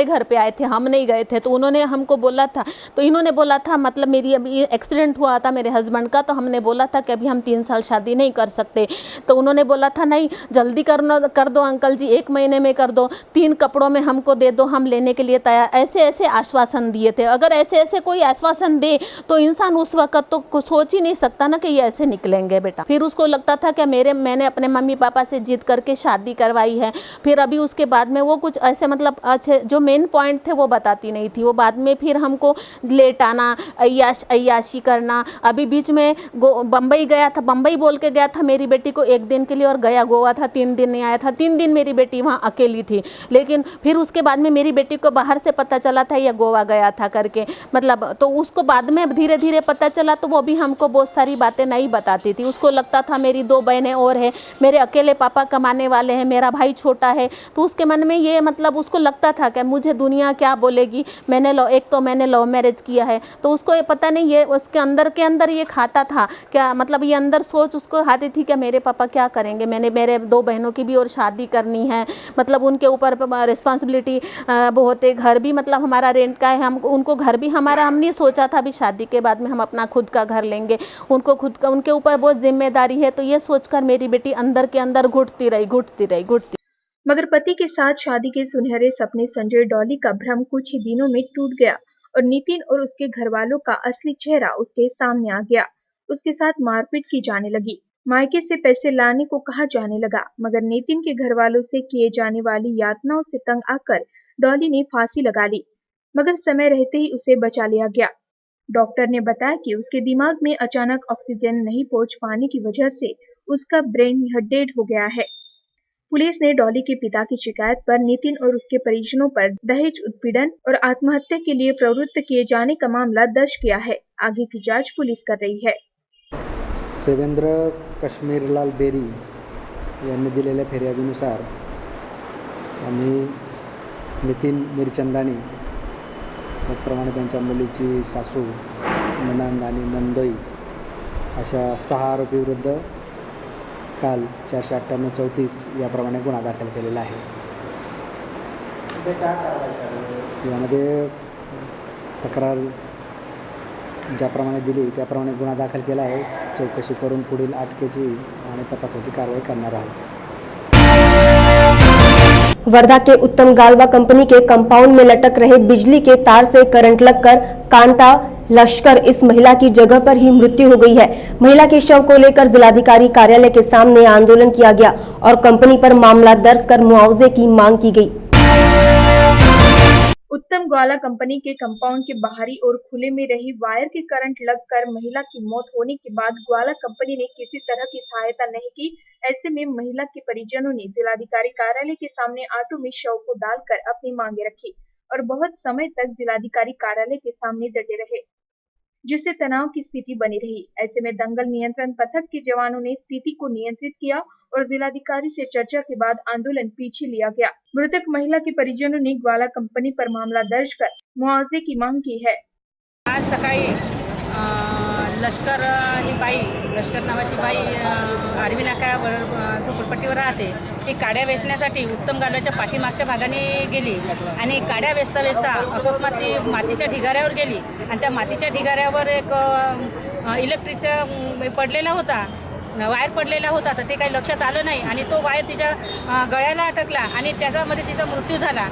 घर पे आए थे, हम नहीं गए थे, तो उन्होंने हमको बोला था, तो इन्होंने बोला था मतलब मेरी अभी एक्सीडेंट हुआ था मेरे हस्बैंड का, तो हमने बोला था कि अभी हम 3 साल शादी नहीं कर सकते। तो उन्होंने बोला था नहीं जल्दी कर दो अंकल जी, 1 महीने में कर दो, 3 कपड़ों में हमको दे दो, हम लेने के लिए तैयार। ऐसे आश्वासन दिए थे। अगर ऐसे कोई आश्वासन दे तो इंसान उस वक्त तो कुछ सोच ही नहीं सकता ना कि ये ऐसे निकलेंगे बेटा। फिर उसको लगता था कि मैंने अपने मम्मी पापा से जिद करके शादी करवाई है। फिर अभी उसके बाद में वो कुछ ऐसे मतलब अच्छे जो मेन पॉइंट थे वो बताती नहीं थी। वो बाद में फिर हमको लेट आना, अय्याशी करना। अभी बीच में बम्बई गया था, बम्बई बोल के गया था मेरी बेटी को 1 दिन के लिए, और गया गोवा था, 3 दिन नहीं आया था। 3 दिन मेरी बेटी वहाँ अकेली थी। लेकिन फिर उसके बाद में मेरी बेटी को बाहर से पता चला था ये गोवा गया था करके, मतलब तो उसको बाद में धीरे धीरे पता चला, तो वो भी हमको बहुत सारी बातें नहीं बताती थी। उसको लगता था मेरी 2 बहनें और हैं, मेरे अकेले पापा कमाने वाले हैं, मेरा भाई छोटा है, तो उसके मन में ये मतलब उसको लगता था कि मुझे दुनिया क्या बोलेगी। मैंने लव मैरिज किया है, तो उसको ये पता नहीं, ये उसके अंदर के अंदर ये खाता था क्या, मतलब ये अंदर सोच उसको आती थी कि मेरे पापा क्या करेंगे, मेरे 2 बहनों की भी और शादी करनी है, मतलब उनके ऊपर रिस्पॉन्सिबिलिटी बहुत है। घर भी मतलब हमारा रेंट का है, उनको घर भी हमारा, हमने सोचा था अभी शादी के बाद में हम अपना खुद का घर लेंगे, उनके ऊपर बहुत जिम्मेदारी है। तो ये सोचकर मेरी बेटी अंदर के अंदर घुटती रही। मगर पति के साथ शादी के सुनहरे सपने संजय डॉली का भ्रम कुछ ही दिनों में टूट गया और नितिन और उसके घर वालों का असली चेहरा उसके सामने आ गया। उसके साथ मारपीट की जाने लगी, मायके से पैसे लाने को कहा जाने लगा। मगर नितिन के घर वालों से किए जाने वाली यातनाओं से तंग आकर डॉली ने फांसी लगा ली, मगर समय रहते ही उसे बचा लिया गया। डॉक्टर ने बताया कि उसके दिमाग में अचानक ऑक्सीजन नहीं पहुंच पाने की वजह से उसका ब्रेन डेड हो गया है। पुलिस ने डॉली के पिता की शिकायत पर नितिन और उसके परिजनों पर दहेज उत्पीड़न और आत्महत्या के लिए प्रवृत्त किए जाने का मामला दर्ज किया है। आगे की जांच पुलिस कर रही है। सेवेंद्र काश्मीरलाल बेरी यांनी दिलेल्या फिर्यादीनुसार आम्ही नितीन मिरचंदानी, त्याचप्रमाणे त्यांच्या मुलीची सासू, नणंद आणि नंदई अशा 6 आरोपीविरुद्ध काल 498-34 याप्रमाणे गुन्हा दाखल केलेला आहे। यामध्ये तक्रार ज्याप्रमाणे दिली त्याप्रमाणे गुन्हा दाखल केला आहे। चौकशी करून पुढील अटकेची आणि तपासाची कारवाई करणार आहोत। वर्धा के उत्तम गालवा कंपनी के कंपाउंड में लटक रहे बिजली के तार से करंट लगकर कांता लश्कर इस महिला की जगह पर ही मृत्यु हो गई है। महिला के शव को लेकर जिलाधिकारी कार्यालय के सामने आंदोलन किया गया और कंपनी पर मामला दर्ज कर मुआवजे की मांग की गई। उत्तम ग्वाला कंपनी के कंपाउंड के बाहरी और खुले में रही वायर के करंट लगकर महिला की मौत होने के बाद ग्वाला कंपनी ने किसी तरह की सहायता नहीं की। ऐसे में महिला के परिजनों ने जिलाधिकारी कार्यालय के सामने ऑटो में शव को डालकर अपनी मांगे रखी और बहुत समय तक जिलाधिकारी कार्यालय के सामने डटे रहे, जिससे तनाव की स्थिति बनी रही। ऐसे में दंगल नियंत्रण पथक के जवानों ने स्थिति को नियंत्रित किया और जिलाधिकारी से चर्चा के बाद आंदोलन पीछे लिया गया। मृतक महिला के परिजनों ने ग्वाला कंपनी पर मामला दर्ज कर मुआवजे की मांग की है। आज सकाळी लष्कर ही बाई, लष्कर नावाची बाई आर्वी नाक्यावर झोपडपट्टीवर राहते। ती काड्या वेचण्यासाठी उत्तम गालव्याच्या पाठीमागच्या भागाने गेली आणि काड्या वेचता वेचता अकस्मात ती मातीच्या ढिगाऱ्यावर गेली आणि त्या मातीच्या ढिगाऱ्यावर एक इलेक्ट्रिकचा पडलेला होता, वायर पडलेला होता, तर ते काही लक्षात आलं नाही आणि तो वायर तिच्या गळ्याला अटकला आणि त्याच्यामध्ये तिचा मृत्यू झाला।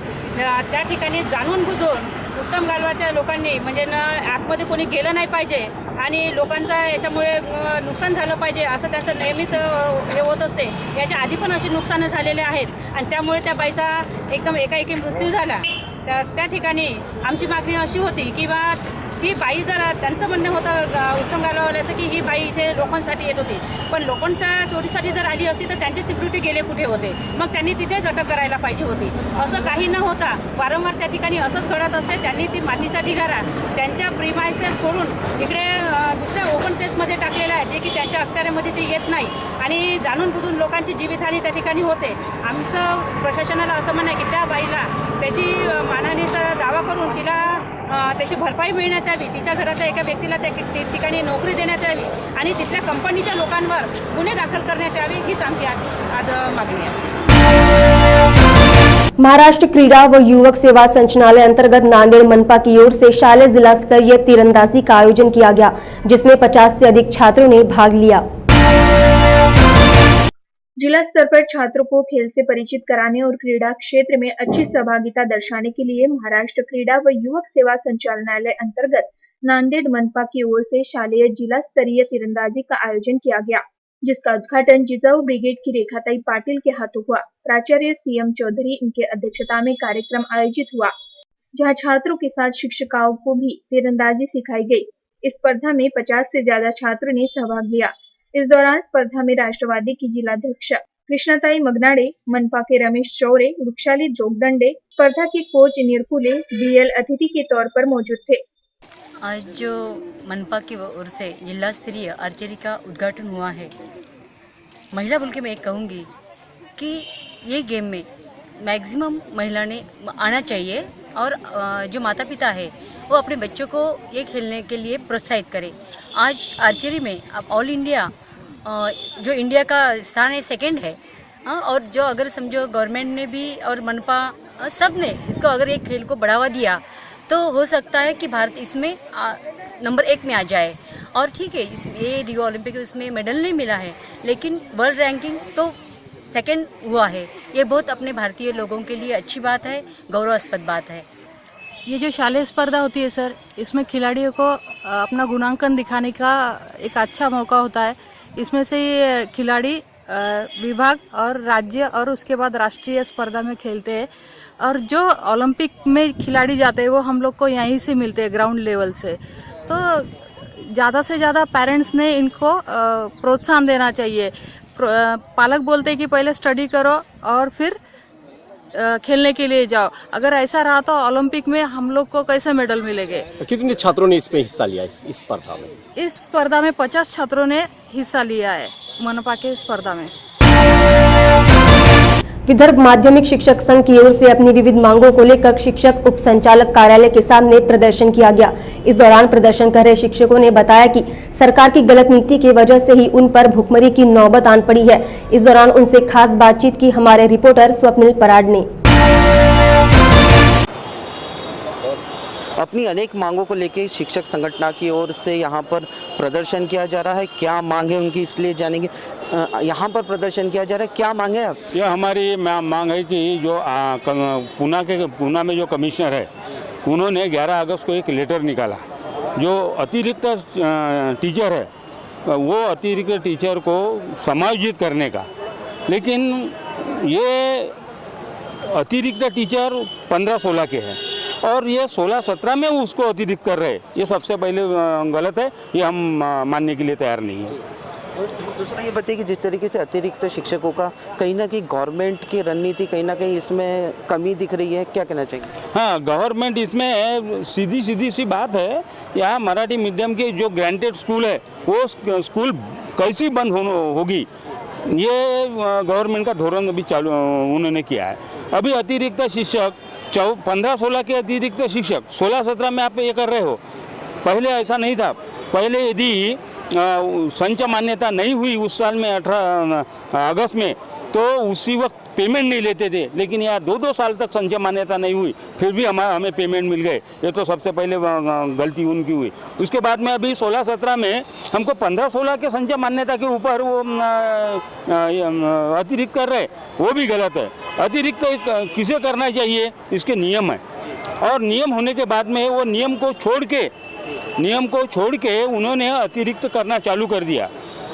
त्या ठिकाणी जाणून बुजून उत्तम गालवाच्या लोकांनी म्हणजे आतमध्ये कोणी गेलं नाही पाहिजे आणि लोकांचा याच्यामुळे नुकसान झालं पाहिजे असं त्यांचं नेहमीच हे होत असते। याच्या आधी पण अशी नुकसानं झालेले आहेत आणि त्यामुळे त्या बाईचा एकदम एकाएकी मृत्यू झाला। त्या ठिकाणी आमची मागणी अशी होती की बा ती बाई जर त्यांचं म्हणणं होतं उत्तम गालवाल्याचं की ही बाई इथे लोकांसाठी येत होती, पण लोकांच्या चोरीसाठी जर आली असती तर त्यांचे सिक्युरिटी गेले कुठे होते, मग त्यांनी तिथेच अटक करायला पाहिजे होती. असं काही न होता वारंवार त्या ठिकाणी असंच घडत असते. त्यांनी ती मातीचा ढिगारा त्यांच्या प्रिमायसेस सोडून इकडे दुसऱ्या ओपन प्लेसमध्ये टाकलेला आहे, जे की त्यांच्या अखत्यारीमध्ये ते येत नाही आणि जाणून बुजून लोकांची जीवितहानी त्या ठिकाणी होते. आमचं प्रशासनाला असं म्हणणं आहे की त्या बाईला त्याची मानहानीचा दावा करून तिला त्याची भरपाई मिळण्यात यावी, तिच्या घरातल्या एका व्यक्तीला त्या ठिकाणी नोकरी देण्यात यावी आणि तिथल्या कंपनीच्या लोकांवर गुन्हे दाखल करण्यात यावे, हीच आमची आज मागणी आहे. महाराष्ट्र क्रीड़ा व युवक सेवा संचालनालय अंतर्गत नांदेड़ मनपा की ओर से शालेय जिला स्तरीय तीरंदाजी का आयोजन किया गया, जिसमें 50 से अधिक छात्रों ने भाग लिया। जिला स्तर पर छात्रों को खेल से परिचित कराने और क्रीड़ा क्षेत्र में अच्छी सहभागिता दर्शाने के लिए महाराष्ट्र क्रीड़ा व युवक सेवा संचालनालय अंतर्गत नांदेड़ मनपा की ओर से शालेय जिला स्तरीय तीरंदाजी का आयोजन किया गया, जिसका उद्घाटन जिजाऊ ब्रिगेड की रेखाताई पाटिल के हाथों हुआ। प्राचार्य सीएम चौधरी इनके अध्यक्षता में कार्यक्रम आयोजित हुआ, जहां छात्रों के साथ शिक्षिकाओं को भी तीरंदाजी सिखाई गई। इस स्पर्धा में 50 से ज्यादा छात्रों ने सहभाग लिया। इस दौरान स्पर्धा में राष्ट्रवादी की जिलाध्यक्ष कृष्णाताई मगनाडे, मनपा के रमेश चौरे, वृक्षाली जोगदंडे, स्पर्धा के कोच निरकुले बीएल अतिथि के तौर पर मौजूद थे। आज जो मनपा की ओर से जिला स्तरीय आर्चरी का उद्घाटन हुआ है, महिला बोल के मैं एक कहूँगी कि ये गेम में मैक्सिमम महिला ने आना चाहिए और जो माता पिता है वो अपने बच्चों को ये खेलने के लिए प्रोत्साहित करें। आज आर्चरी में अब ऑल इंडिया जो इंडिया का स्थान है सेकंड है, और जो अगर समझो गवर्नमेंट ने भी और मनपा सब ने इसको अगर एक खेल को बढ़ावा दिया तो हो सकता है कि भारत इसमें नंबर 1 में आ जाए। और ठीक है, ये रियो ओलंपिक इसमें मेडल नहीं मिला है, लेकिन वर्ल्ड रैंकिंग तो सेकंड हुआ है। ये बहुत अपने भारतीय लोगों के लिए अच्छी बात है, गौरवास्पद बात है। ये जो शालेय स्पर्धा होती है सर, इसमें खिलाड़ियों को अपना गुणांकन दिखाने का एक अच्छा मौका होता है। इसमें से ये खिलाड़ी विभाग और राज्य और उसके बाद राष्ट्रीय स्पर्धा में खेलते हैं, और जो ओलंपिक में खिलाड़ी जाते हैं वो हम लोग को यहीं से मिलते हैं ग्राउंड लेवल से। तो ज़्यादा से ज़्यादा पेरेंट्स ने इनको प्रोत्साहन देना चाहिए। पालक बोलते हैं कि पहले स्टडी करो और फिर खेलने के लिए जाओ। अगर ऐसा रहा तो ओलंपिक में हम लोग को कैसे मेडल मिलेंगे। कितने छात्रों ने इसमें हिस्सा लिया इस स्पर्धा में? इस स्पर्धा में 50 छात्रों ने हिस्सा लिया है मनपा के स्पर्धा में। विदर्भ माध्यमिक शिक्षक संघ की ओर से अपनी विविध मांगों को लेकर शिक्षक उप संचालक कार्यालय के सामने प्रदर्शन किया गया। इस दौरान प्रदर्शन कर रहे शिक्षकों ने बताया कि सरकार की गलत नीति की वजह से ही उन पर भुखमरी की नौबत आन पड़ी है। इस दौरान उनसे खास बातचीत की हमारे रिपोर्टर स्वप्निल पराड ने। अपनी अनेक मांगों को लेकर शिक्षक संगठन की ओर से यहाँ पर प्रदर्शन किया जा रहा है। क्या मांग है उनकी, इसलिए जानेंगे। यहाँ पर प्रदर्शन किया जा रहा है, क्या मांग है? ये हमारी मांग है कि जो पूना में जो कमिश्नर है, उन्होंने 11 अगस्त को एक लेटर निकाला। जो अतिरिक्त टीचर है वो अतिरिक्त टीचर को समायोजित करने का, लेकिन ये अतिरिक्त टीचर 15-16 के हैं और ये 16-17 में उसको अतिरिक्त कर रहे हैं। ये सबसे पहले गलत है, ये हम मानने के लिए तैयार नहीं है। दूसरा ये बताइए कि जिस तरीके से अतिरिक्त शिक्षकों का कहीं ना कहीं गवर्नमेंट की रणनीति कहीं ना कहीं इसमें कमी दिख रही है, क्या कहना चाहिए? हाँ, गवर्नमेंट इसमें सीधी सी बात है। यहाँ मराठी मीडियम के जो ग्रांटेड स्कूल है वो स्कूल कैसी बंद होगी, ये गवर्नमेंट का धोरण अभी चालू उन्होंने किया है। अभी अतिरिक्त शिक्षक 15-16 के अतिरिक्त शिक्षक 16-17 में आप ये कर रहे हो। पहले ऐसा नहीं था। पहले यदि संच मान्यता नहीं हुई उस साल में 18 अगस्त में, तो उसी वक्त पेमेंट नहीं लेते थे, लेकिन यार 2-2 साल तक संचय मान्यता नहीं हुई, फिर भी हमें पेमेंट मिल गए। ये तो सबसे पहले गलती उनकी हुई। उसके बाद में अभी 16-17 में हमको 15-16 के संचय मान्यता के ऊपर वो अतिरिक्त कर रहे, वो भी गलत है। अतिरिक्त किसे करना चाहिए, इसके नियम है, और नियम होने के बाद में वो नियम को छोड़ के उन्होंने अतिरिक्त करना चालू कर दिया।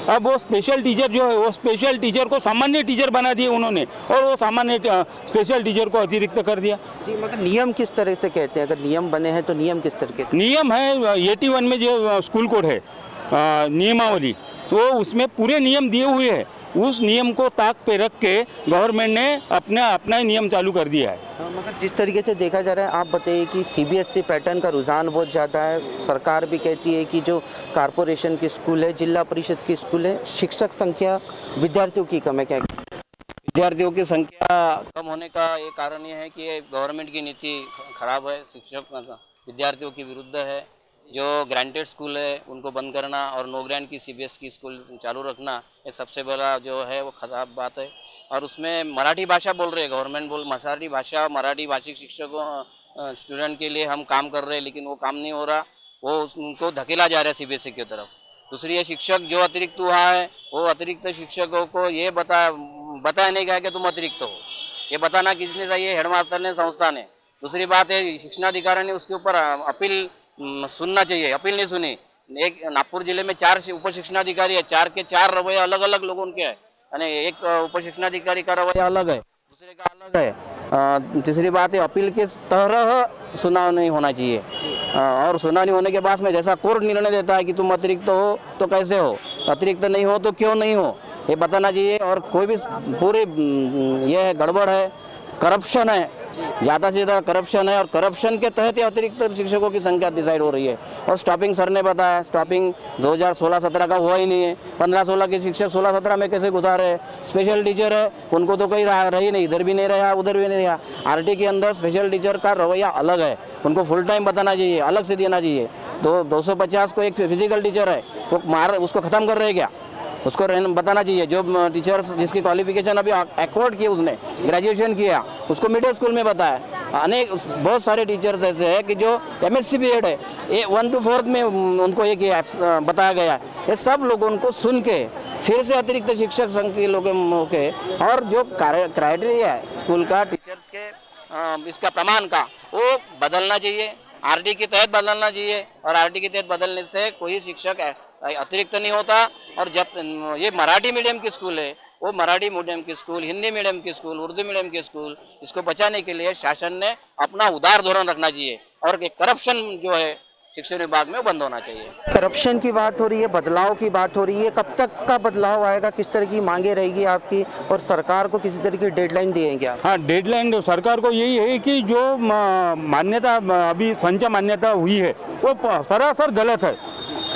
अब वो स्पेशल टीचर जो है वो स्पेशल टीचर को सामान्य टीचर बना दिए उन्होंने, और वो सामान्य स्पेशल टीचर को अतिरिक्त कर दिया। जी, मगर नियम किस तरह से कहते हैं? अगर नियम बने हैं तो नियम किस तरह के? नियम है 81 में जो स्कूल कोड है नियमावली, तो उसमें पूरे नियम दिए हुए हैं। उस नियम को ताक पे रख के गवर्नमेंट ने अपना ही नियम चालू कर दिया है। मगर जिस तरीके से देखा जा रहा है, आप बताइए कि सीबीएसई पैटर्न का रुझान बहुत ज़्यादा है। सरकार भी कहती है कि जो कॉरपोरेशन की स्कूल है, जिला परिषद की स्कूल है, शिक्षक संख्या विद्यार्थियों की कम है। क्या विद्यार्थियों की संख्या कम होने का एक कारण ये है कि गवर्नमेंट की नीति खराब है, शिक्षक विद्यार्थियों के विरुद्ध है। जो ग्रांटेड स्कूल है उनको बंद करना और नो ग्रांट की सीबीएसई की स्कूल चालू रखना, ये सबसे बड़ा जो है वो खराब बात है। और उसमें मराठी भाषा बोल रहे हैं, गवर्नमेंट मराठी भाषा, मराठी भाषिक शिक्षकों स्टूडेंट के लिए हम काम कर रहे हैं, लेकिन वो काम नहीं हो रहा, वो उनको धकेला जा रहा है सीबीएसई की तरफ। दूसरी ये शिक्षक जो अतिरिक्त हुआ है, वो अतिरिक्त शिक्षकों को ये बताया नहीं गया कि तुम अतिरिक्त हो, ये बताना किसने चाहिए? हेडमास्टर ने, संस्था ने। दूसरी बात है शिक्षणाधिकारी ने उसके ऊपर अपील सुनना चाहिए, अपील नहीं सुनी। एक नागपुर जिले में 4 उप शिक्षणाधिकारी है, 4 के 4 रवैया अलग अलग लोगों के हैं, यानी एक उप शिक्षणाधिकारी का रवैया अलग है, दूसरे का अलग है। तीसरी बात है अपील के तरह सुनाव नहीं होना चाहिए, और सुनाव नहीं होने के बाद में जैसा कोर्ट निर्णय देता है कि तुम अतिरिक्त हो तो कैसे हो, अतिरिक्त नहीं हो तो क्यों नहीं हो, ये बताना चाहिए। और कोई भी पूरी ये है गड़बड़ है, करप्शन है, ज़्यादा से ज़्यादा करप्शन है, और करप्शन के तहत अतिरिक्त शिक्षकों की संख्या डिसाइड हो रही है। और स्टॉपिंग सर ने बताया, स्टॉपिंग 2016-17 का हुआ ही नहीं है। 15-16 के शिक्षक 16-17 में कैसे घुसा रहे? स्पेशल टीचर है उनको तो कहीं रही नहीं, इधर भी नहीं रहा, उधर भी नहीं रहा। आरटी के अंदर स्पेशल टीचर का रवैया अलग है, उनको फुल टाइम बताना चाहिए, अलग से देना चाहिए। तो 250 को एक फिजिकल टीचर है, वो उसको ख़त्म कर रहे क्या? उसको बताना चाहिए। जो टीचर्स जिसकी क्वालिफिकेशन अभी एक्वार्ड की, उसने ग्रेजुएशन किया, उसको मिडिल स्कूल में बताया। बहुत सारे टीचर्स ऐसे हैं कि जो MSc BEd है, 1 to 4th में उनको ये किया बताया गया। ये सब लोगों को सुन के फिर से अतिरिक्त शिक्षक संघ के लोगों के, और जो क्राइटेरिया है स्कूल का, टीचर्स के इसका प्रमाण का, वो बदलना चाहिए, आरटी के तहत बदलना चाहिए। और आरटी के तहत बदलने से कोई शिक्षक अतिरिक्त नहीं होता। और जब ये मराठी मीडियम की स्कूल है, वो मराठी मीडियम की स्कूल, हिंदी मीडियम की स्कूल, उर्दू मीडियम की स्कूल, इसको बचाने के लिए शासन ने अपना उदार धोरण रखना चाहिए, और करप्शन जो है शिक्षा विभाग में बंद होना चाहिए। करप्शन की बात हो रही है, बदलाव की बात हो रही है, कब तक का बदलाव आएगा? किस तरह की मांगे रहेगी आपकी, और सरकार को किसी तरह की डेडलाइन देंगे आप? हाँ, डेडलाइन सरकार को यही है कि जो मान्यता अभी संचय मान्यता हुई है वो सरासर गलत है।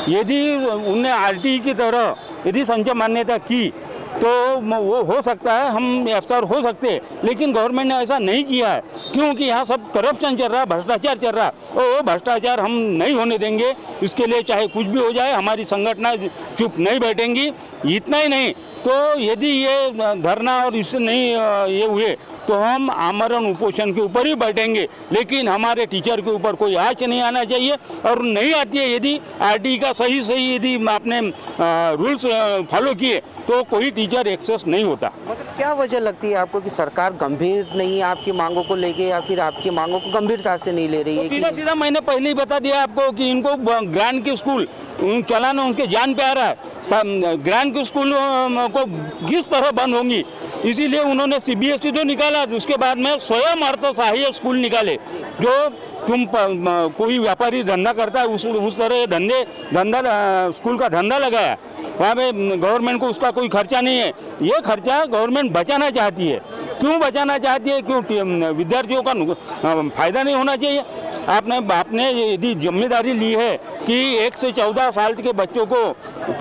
यदि उनने आरटी की तरह यदि संचय मान्यता की तो वो हो सकता है, हम अफसर हो सकते हैं, लेकिन गवर्नमेंट ने ऐसा नहीं किया है, क्योंकि यहाँ सब करप्शन चल रहा है, भ्रष्टाचार चल रहा है। और वो भ्रष्टाचार हम नहीं होने देंगे, इसके लिए चाहे कुछ भी हो जाए, हमारी संगठन चुप नहीं बैठेंगी। इतना ही नहीं तो यदि ये धरना और इससे नहीं ये हुए तो हम आमरण उपोषण के ऊपर ही बैठेंगे, लेकिन हमारे टीचर के ऊपर कोई आँच नहीं आना चाहिए। और नहीं आती है, यदि आरटी का सही यदि आपने रूल्स फॉलो किए तो कोई टीचर एक्सेस नहीं होता। मगर क्या वजह लगती है आपको कि सरकार गंभीर नहीं है आपकी मांगों को लेके, या फिर आपकी मांगों को गंभीरता से नहीं ले रही है? सीधा सीधा मैंने पहले ही बता दिया आपको कि इनको ग्रांट की स्कूल चलाना उनके जान पे आ रहा है। ग्रांट की स्कूल को किस तरह बंद होंगी, इसीलिए उन्होंने सीबीएसई जो निकाला, उसके बाद में स्वयं अर्थ सहाय्य स्कूल निकाले। जो तुम कोई व्यापारी धंधा करता है उस तरह धंधा स्कूल का धंधा लगाया, वहाँ पे गवर्नमेंट को उसका कोई खर्चा नहीं है। ये खर्चा गवर्नमेंट बचाना चाहती है। क्यों बचाना चाहती है? क्यों विद्यार्थियों का फायदा नहीं होना चाहिए। आपने यदि जिम्मेदारी ली है कि 1 से 14 साल के बच्चों को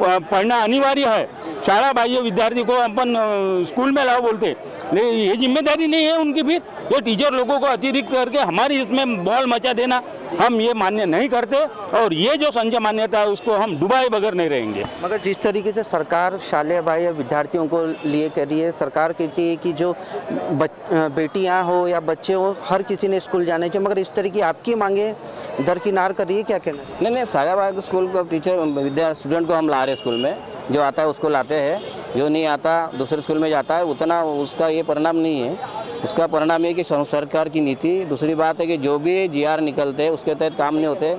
पढ़ना अनिवार्य है, शाला बाह्य विद्यार्थी को अपन स्कूल में लाओ बोलते, लेकिन ये जिम्मेदारी नहीं है उनकी। फिर ये टीचर लोगों को अतिरिक्त करके हमारी इसमें बॉल मचा देना, हम ये मान्य नहीं करते। और ये जो संचय मान्यता है उसको हम डुबाए बगैर नहीं रहेंगे। मगर जिस तरीके से सरकार शालेय बाह्य विद्यार्थियों को लिए कर रही है, सरकार कहती है कि जो बेटियां हो या बच्चे हो, हर किसी ने स्कूल जाना चाहिए, मगर इस तरह की आपकी मांगे दरकिनार कर रही है, क्या कहना? नहीं, शालेय बाह्य स्कूल को टीचर स्टूडेंट को हम ला रहे स्कूल में, जो आता है उसको लाते हैं, जो नहीं आता दूसरे स्कूल में जाता है, उतना उसका ये परिणाम नहीं है। उसका परिणाम ये कि सरकार की नीति। दूसरी बात है कि जो भी GR निकलते हैं उसके तहत काम नहीं होते।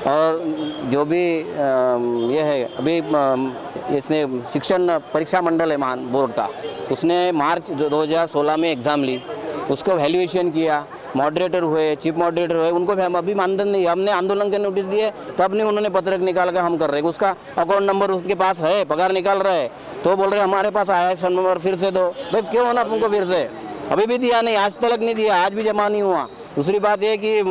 और जो भी ये है अभी इसने शिक्षण परीक्षा मंडल है महान बोर्ड का, उसने मार्च 2016 में एग्ज़ाम ली, उसको वैल्यूएशन किया, मॉडरेटर हुए, चीफ मॉडरेटर हुए, उनको भी हम अभी मानदंड नहीं, हमने आंदोलन के नोटिस दिए तब नहीं उन्होंने पत्रक निकाल कर हम कर रहे हैं। उसका अकाउंट नंबर उसके पास है, पगार निकाल रहा है, तो बोल रहे हमारे पास आया है फ़ोन नंबर फिर से दो। भाई क्यों होना तुमको फिर से? अभी भी दिया नहीं, आज तक नहीं दिया, आज भी जमा नहीं हुआ। दूसरी बात ये कि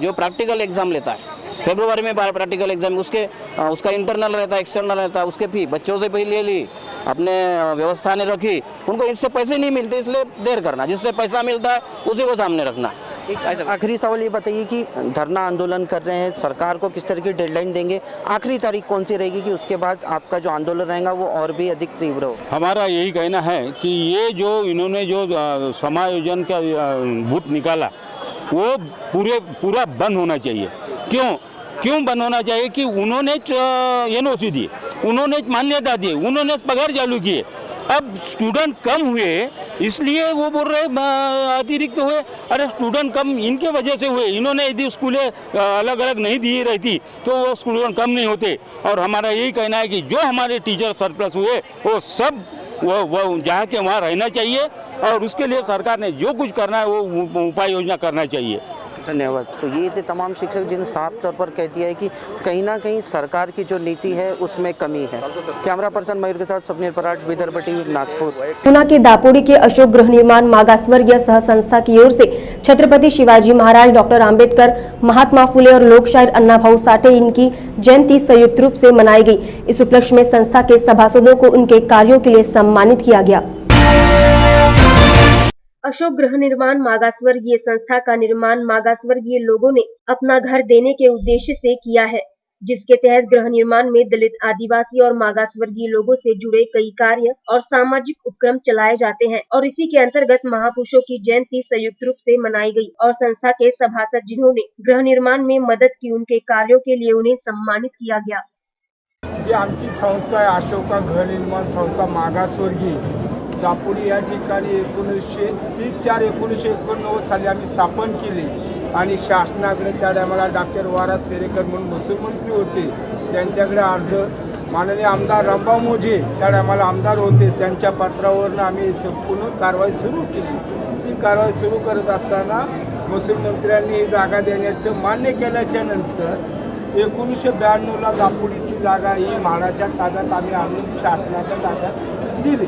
जो प्रैक्टिकल एग्ज़ाम लेता है फरवरी में प्रैक्टिकल एग्जाम, उसका इंटरनल रहता है, एक्सटर्नल रहता है, उसके फी बच्चों से पहले ली, अपने व्यवस्था ने रखी, उनको इससे पैसे नहीं मिलते इसलिए देर करना, जिससे पैसा मिलता है उसी को सामने रखना। एक आखिरी सवाल ये बताइए कि धरना आंदोलन कर रहे हैं, सरकार को किस तरह की डेडलाइन देंगे, आखिरी तारीख कौन सी रहेगी कि उसके बाद आपका जो आंदोलन रहेगा वो और भी अधिक तीव्र हो? हमारा यही कहना है कि ये जो इन्होंने जो समायोजन का बूथ निकाला वो पूरा बंद होना चाहिए। क्यों बंद होना चाहिए कि उन्होंने एनओसी दी, उन्होंने मान्यता दी, उन्होंने पगार चालू किए, अब स्टूडेंट कम हुए इसलिए वो बोल रहे अतिरिक्त हुए। अरे स्टूडेंट कम इनके वजह से हुए, इन्होंने यदि स्कूलें अलग अलग नहीं दी रहती तो वो स्टूडेंट कम नहीं होते। और हमारा यही कहना है कि जो हमारे टीचर सरप्लस हुए वो सब वो जहाँ के वहाँ रहना चाहिए और उसके लिए सरकार ने जो कुछ करना है वो उपाय योजना करना चाहिए। धन्यवाद। तो ये थे तमाम शिक्षक जिन साफ तौर पर कहती है कि कहीं ना कहीं सरकार की जो नीति है उसमें कमी है। कैमरा पर्सन मयूर के साथ स्वप्निल पराट, विदर्भ टीवी, नागपुर। गुना के दापोड़ी के अशोक गृह निर्माण मागासवर्गीय सह संस्था की ओर से छत्रपति शिवाजी महाराज, डॉक्टर आम्बेडकर, महात्मा फुले और लोक शायर अन्ना भाऊ साठे इनकी जयंती संयुक्त रूप से मनाई गई। इस उपलक्ष्य में संस्था के सभासदों को उनके कार्यों के लिए सम्मानित किया गया। अशोक गृह निर्माण मागासवर्गीय संस्था का निर्माण मागासवर्गीय लोगों ने अपना घर देने के उद्देश्य से किया है, जिसके तहत गृह निर्माण में दलित, आदिवासी और मागासवर्गीय लोगों से जुड़े कई कार्य और सामाजिक उपक्रम चलाए जाते हैं और इसी के अंतर्गत महापुरुषों की जयंती संयुक्त रूप से मनाई गई और संस्था के सभासद जिन्होंने गृह निर्माण में मदद की उनके कार्यों के लिए उन्हें सम्मानित किया गया। जी आमची संस्था आहे अशोका गृह निर्माण संस्था मागासवर्गीय दापोडी या ठिकाणी 1949 साली आम्ही स्थापन केली आणि शासनाकडे त्या टायमाला डॉक्टर वारा सेरेकर म्हणून महसूल मंत्री होते, त्यांच्याकडे अर्ज माननीय आमदार रामभाऊ मोजे त्या टायमाला आमदार होते, त्यांच्या पत्रावरून आम्ही संपूर्ण कारवाई सुरू केली। ती कारवाई सुरू करत असताना महसूल मंत्र्यांनी ही जागा देण्याचं मान्य केल्याच्या नंतर 1992ला दापोडीची जागा ही म्हाडाच्या ताब्यात आम्ही आणून शासनाच्या ताब्यात दिली।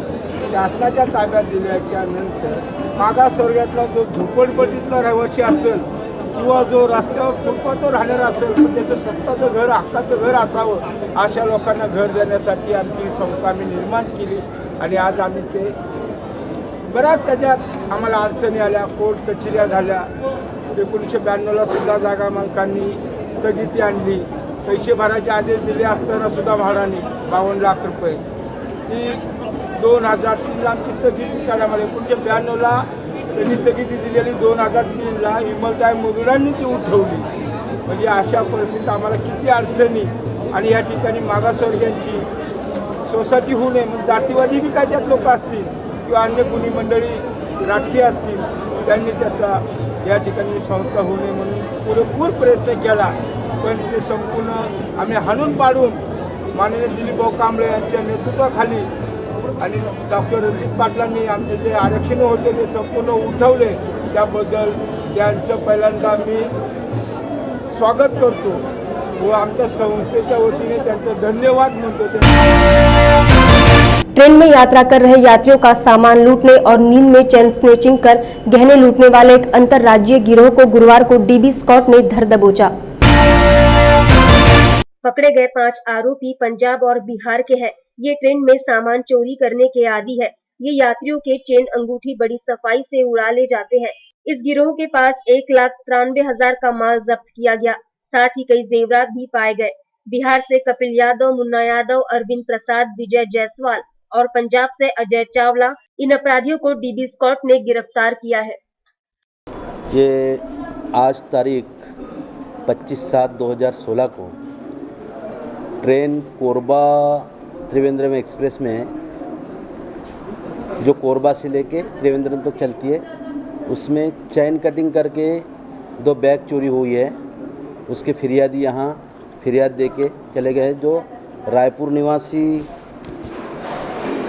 शासनाच्या ताब्यात दिल्याच्या नंतर मागासवर्गातला जो झोपडपट्टीतला रहिवासी असेल किंवा जो रस्त्यावर फुटपाथवर राहणारा असेल पण त्याचं स्वतःचं घर, हक्काचं घर असावं अशा लोकांना घर देण्यासाठी आमची संस्था आम्ही निर्माण केली आणि आज आम्ही ते बऱ्याच त्याच्यात आम्हाला अडचणी आल्या, कोर्ट कचेऱ्या झाल्या। 1992ला सुद्धा जागा मालकांनी स्थगिती आणली, पैसे भरायचे आदेश दिले असताना सुद्धा म्हाडाने 52 लाख रुपये ती 2003ला आमची स्थगिती काढा मला 1992ला त्यांनी स्थगिती दिलेली 2003ला हिमलताई मुरुडांनी ती उठवली। म्हणजे अशा परिस्थितीत आम्हाला किती अडचणी आणि या ठिकाणी मागासवर्गीयांची सोसायटी होऊ नये म्हणजे जातीवादी बी काय त्यात लोक असतील किंवा अन्य कुणी मंडळी राजकीय असतील त्यांनी त्याचा या ठिकाणी संस्था होऊ नये म्हणून पुरेपूर प्रयत्न केला, पण ते संपूर्ण आम्ही हाणून पाडून माननीय दिलीपभाऊ कांबळे यांच्या नेतृत्वाखाली आणि डॉक्टर रणजित पाटलांनी आमचे जे आरक्षण होते ते संपूर्ण उठवले, त्याबद्दल त्यांचं पहिल्यांदा मी स्वागत करतो व आमच्या संस्थेच्या वतीने त्यांचं धन्यवाद म्हणतो। ट्रेन में यात्रा कर रहे यात्रियों का सामान लूटने और नींद में चेन स्नेचिंग कर गहने लूटने वाले एक अंतर्राज्यीय गिरोह को गुरुवार को डीबी स्कॉट ने धर दबोचा। पकड़े गए 5 आरोपी पंजाब और बिहार के हैं। ये ट्रेन में सामान चोरी करने के आदी है। ये यात्रियों के चेन, अंगूठी बड़ी सफाई से उड़ा ले जाते हैं। इस गिरोह के पास 1,93,000 का माल जब्त किया गया, साथ ही कई जेवरात भी पाए गए। बिहार से कपिल यादव, मुन्ना यादव, अरविंद प्रसाद, विजय जायसवाल और पंजाब से अजय चावला, इन अपराधियों को डीबी स्कॉट ने गिरफ्तार किया है। ये आज तारीख 25/7/2016 को ट्रेन कोरबा त्रिवेंद्रम एक्सप्रेस में जो कोरबा से लेके त्रिवेंद्रम तक चलती है उसमें चैन कटिंग करके 2 बैग चोरी हुई है। उसके फिरियादी यहाँ फिरियाद दे के चले गए। जो रायपुर निवासी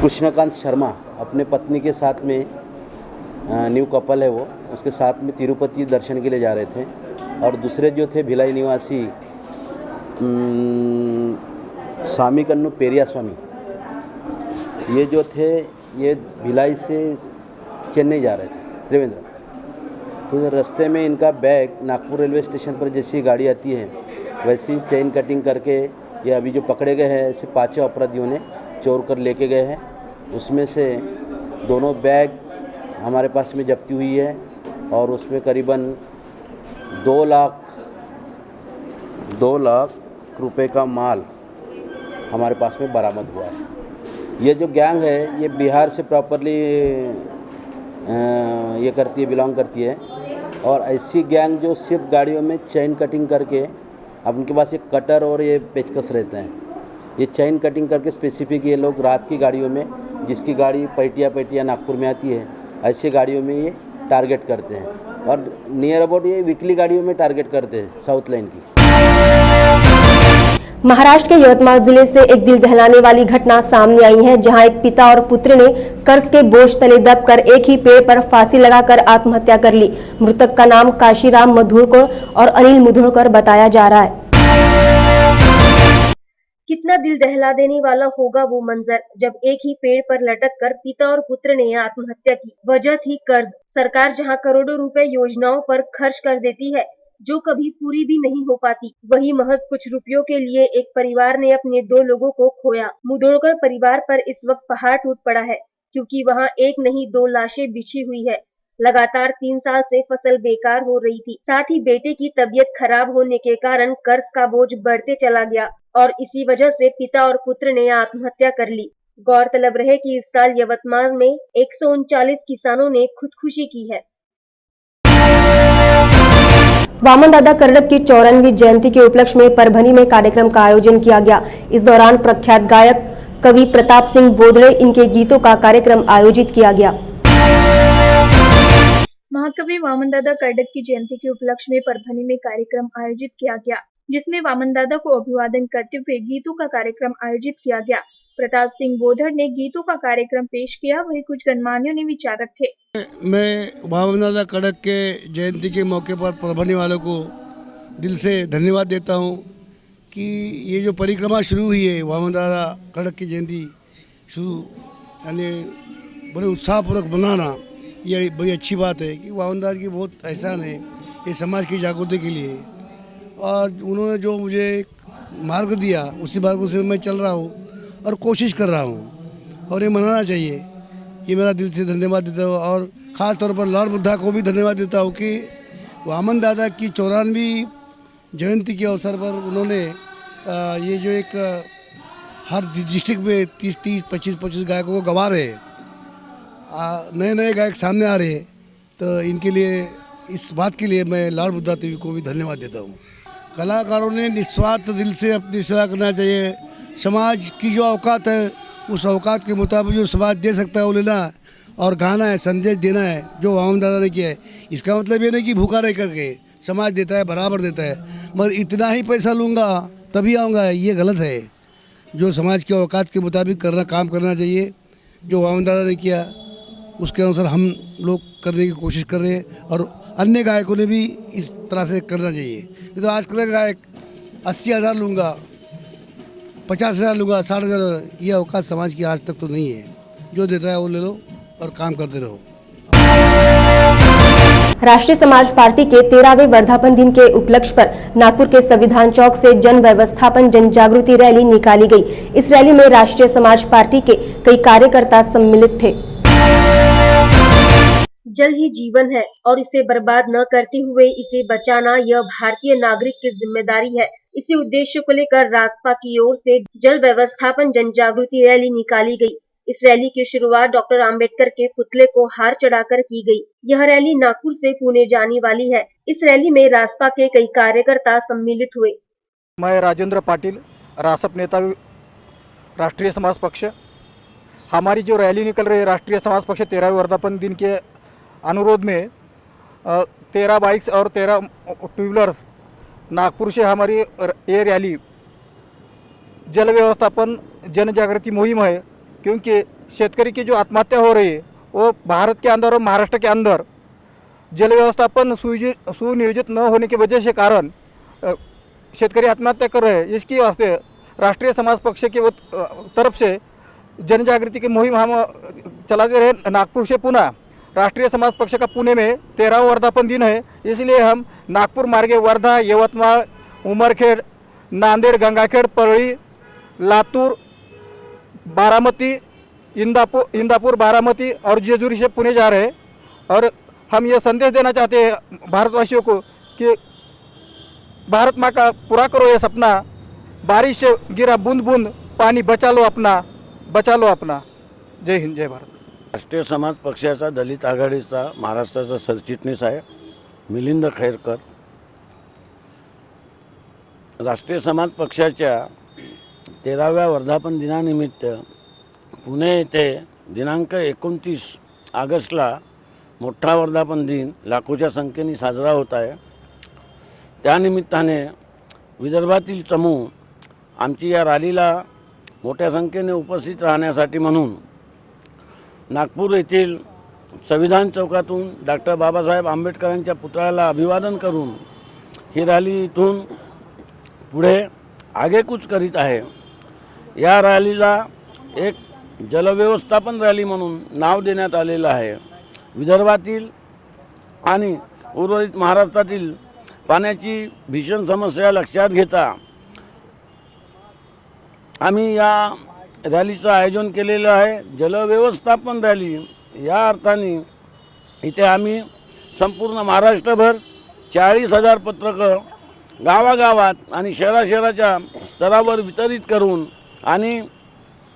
कृष्णकांत शर्मा अपने पत्नी के साथ में, न्यू कपल है वो, उसके साथ में तिरुपति दर्शन के लिए जा रहे थे। और दूसरे जो थे भिलाई निवासी स्वामी कन्नू पेरिया स्वामी, ये जो थे ये भिलाई से चेन्नई जा रहे थे, त्रिवेंद्रम। तो रास्ते में इनका बैग नागपुर रेलवे स्टेशन पर जैसी गाड़ी आती है वैसी चेन कटिंग करके ये अभी जो पकड़े गए हैं ऐसे 5 अपराधियों ने चोर कर लेके गए हैं। उसमें से दोनों बैग हमारे पास में जब्ती हुई है और उसमें करीबन 2 लाख रुपए का माल हमारे पास में बरामद हुआ है। ये जो गैंग है ये बिहार से प्रॉपरली ये करती है, बिलोंग करती है। और ऐसी गैंग जो सिर्फ गाड़ियों में चेन कटिंग करके, अब उनके पास एक कटर और ये पेचकस रहते हैं, ये चेन कटिंग करके स्पेसिफिक ये लोग रात की गाड़ियों में, जिसकी गाड़ी पैटिया नागपुर में आती है, ऐसी गाड़ियों में ये टारगेट करते हैं। और नियर अबाउट ये वीकली गाड़ियों में टारगेट करते हैं साउथ लाइन की। महाराष्ट्र के यवतमाळ जिले से एक दिल दहलाने वाली घटना सामने आई है, जहां एक पिता और पुत्र ने कर्ज के बोझ तले दबकर एक ही पेड़ पर फांसी लगाकर आत्महत्या कर ली। मृतक का नाम काशीराम मधुरकर और अनिल मधुरकर बताया जा रहा है। कितना दिल दहला देने वाला होगा वो मंजर जब एक ही पेड़ पर लटक कर पिता और पुत्र ने आत्महत्या की। वजह थी कर्ज। सरकार जहां करोड़ों रुपए योजनाओं पर खर्च कर देती है जो कभी पूरी भी नहीं हो पाती, वही महज कुछ रुपयों के लिए एक परिवार ने अपने 2 लोगों को खोया। मुदोड़कर परिवार पर इस वक्त पहाड़ टूट पड़ा है, क्योंकि वहां एक नहीं 2 लाशें बिछी हुई है। लगातार 3 साल से फसल बेकार हो रही थी। साथ ही बेटे की तबीयत खराब होने के कारण कर्ज का बोझ बढ़ते चला गया और इसी वजह से पिता और पुत्र ने आत्महत्या कर ली। गौरतलब रहे कि इस साल यवतमाल में 139 किसानों ने खुदकुशी की है। वामन दादा कर्डक की 54वीं जयंती के उपलक्ष्य में परभनी में कार्यक्रम का आयोजन किया गया। इस दौरान प्रख्यात गायक कवि प्रताप सिंह बोदड़े इनके गीतों का कार्यक्रम आयोजित किया गया। महाकवि वामन दादा कर्डक की जयंती के उपलक्ष्य में परभनी में कार्यक्रम आयोजित किया गया, जिसमें वामन दादा को अभिवादन करते हुए गीतों का कार्यक्रम आयोजित किया गया। प्रताप सिंह बोधड़ ने गीतों का कार्यक्रम पेश किया, वही कुछ गणमान्यों ने विचार रखे। मैं वामन दादा कर्डक के जयंती के मौके पर परभनी वालों को दिल से धन्यवाद देता हूं कि ये जो परिक्रमा शुरू हुई है वामन दादा कर्डक की जयंती शुरू, यानी बड़े उत्साहपूर्वक बनाना, ये बड़ी अच्छी बात है कि वामन दादा की बहुत एहसान है ये समाज की जागृति के लिए। और उन्होंने जो मुझे मार्ग दिया उसी मार्ग से मैं चल रहा हूँ और कोशिश कर रहा हूँ और ये मनाना चाहिए। ये मेरा दिल से धन्यवाद देता हूँ और ख़ास तौर पर लॉर्ड बुद्धा को भी धन्यवाद देता हूँ कि वामन दादा की 54वीं जयंती के अवसर पर उन्होंने ये जो एक हर डिस्ट्रिक्ट में 30-30, 25-25 गायकों को गवा रहे, नए गायक सामने आ रहे, तो इनके लिए, इस बात के लिए मैं लॉर्ड बुद्धा टीवी को भी धन्यवाद देता हूँ। कलाकारों ने निस्वार्थ दिल से अपनी सेवा करना चाहिए। समाज की जो औकात है उस औकात के मुताबिक जो समाज दे सकता है वो लेना है और गाना है, संदेश देना है, जो वामन दादा ने किया है। इसका मतलब ये नहीं कि भूखा रह करके समाज देता है, बराबर देता है, मगर इतना ही पैसा लूँगा तभी आऊँगा, ये गलत है। जो समाज के औकात के मुताबिक काम करना चाहिए। जो वामन दादा ने किया उसके अनुसार हम लोग करने की कोशिश कर रहे हैं और अन्य गायकों ने भी इस तरह से करना चाहिए। नहीं तो आजकल का गायक 80,000 लूँगा, 50,000 लूँगा, 60,000, ये औकात समाज की आज तक तो नहीं है। जो देता है वो ले लो और काम करते रहो। राष्ट्रीय समाज पार्टी के 13वें वर्धापन दिन के उपलक्ष्य पर नागपुर के संविधान चौक से जन व्यवस्थापन जन जागृति रैली निकाली गई। इस रैली में राष्ट्रीय समाज पार्टी के कई कार्यकर्ता सम्मिलित थे। जल ही जीवन है और इसे बर्बाद न करते हुए इसे बचाना यह भारतीय नागरिक की जिम्मेदारी है। इसी उद्देश्य को लेकर रासपा की ओर से जल व्यवस्थापन जन जागृति रैली निकाली गई। इस रैली की शुरुआत डॉक्टर आम्बेडकर के पुतले को हार चढ़ाकर की गई। यह रैली नागपुर से पुणे जाने वाली है। इस रैली में रासपा के कई कार्यकर्ता सम्मिलित हुए। मैं राजेंद्र पाटिल, रासप नेता, राष्ट्रीय समाज पक्ष। हमारी जो रैली निकल रही है राष्ट्रीय समाज पक्ष 13वें वर्धापन दिन के अनुरोध में 13 बाइक्स और 13 टू व्हीलर्स नागपुर से हमारी ये रैली जल व्यवस्थापन जनजागृति मुहिम है, क्योंकि शेतकरी की जो आत्महत्या हो रही है वो भारत के अंदर और महाराष्ट्र के अंदर जल व्यवस्थापन सुनियोजित न होने की वजह से कारण शेतकरी आत्महत्या कर रहे हैं। इसकी वास्ते राष्ट्रीय समाज पक्ष की तरफ से जनजागृति की मुहिम हम चलाते रहे। नागपुर से पुणे राष्ट्रीय समाज पक्ष का पुणे में 13वां वर्धापन दिन है, इसलिए हम नागपुर मार्गे वर्धा, यवतमाळ, उमरखेड, नांदेड़, गंगाखेड, परळी, लातूर, बारामती, इंदापुर, बारामती और जेजुरी से पुणे जा रहे हैं। और हम ये संदेश देना चाहते हैं भारतवासियों को कि भारत माँ का पूरा करो ये सपना, बारिश से गिरा बूंद बूंद पानी बचा लो अपना। जय हिंद, जय भारत। राष्ट्रीय समाज पक्षाचा दलित आघाडीचा महाराष्ट्राचा सरचिटणीस आहे मिलिंद खैरकर। राष्ट्रीय समाज पक्षाच्या 13व्या वर्धापन दिनानिमित्त पुणे येथे दिनांक 29 ऑगस्टला मोठा वर्धापन दिन लाखोच्या संख्येने साजरा होत आहे। त्यानिमित्ताने विदर्भातील समूह आमची या रॅलीला मोठ्या संख्येने उपस्थित राहण्यासाठी म्हणून नागपूर येथील संविधान चौकातून डॉक्टर बाबासाहेब आंबेडकरांच्या पुतळ्याला अभिवादन करून ही रॅली इथून पुढे आगेकूच करीत आहे। या रॅलीला एक जलव्यवस्थापन रॅली म्हणून नाव देण्यात आलेलं आहे। विदर्भातील आणि उर्वरित महाराष्ट्रातील पाण्याची भीषण समस्या लक्षात घेता आम्ही या रॅलीचं आयोजन केलेलं आहे। जलव्यवस्थापन रॅली या अर्थाने इथे आम्ही संपूर्ण महाराष्ट्रभर 40,000 पत्रकं गावागावात आणि शहराच्या स्तरावर वितरित करून आणि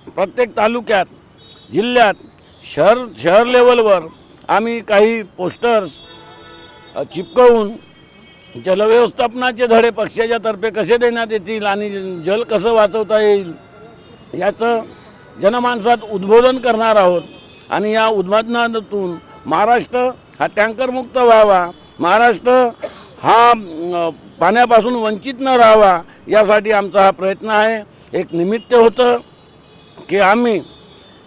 प्रत्येक तालुक्यात, जिल्ह्यात, शहर लेवलवर आम्ही काही पोस्टर्स चिपकवून जलव्यवस्थापनाचे धडे पक्षाच्या तर्फे कसे देण्यात येतील आणि जल कसं वाचवता येईल याचं जनमानसात उद्बोधन करणार आहोत। आणि या उद्बोधनातून महाराष्ट्र हा टँकरमुक्त व्हावा, महाराष्ट्र हा पाण्यापासून वंचित न राहावा यासाठी आमचा हा प्रयत्न आहे। एक निमित्त होतं की आम्ही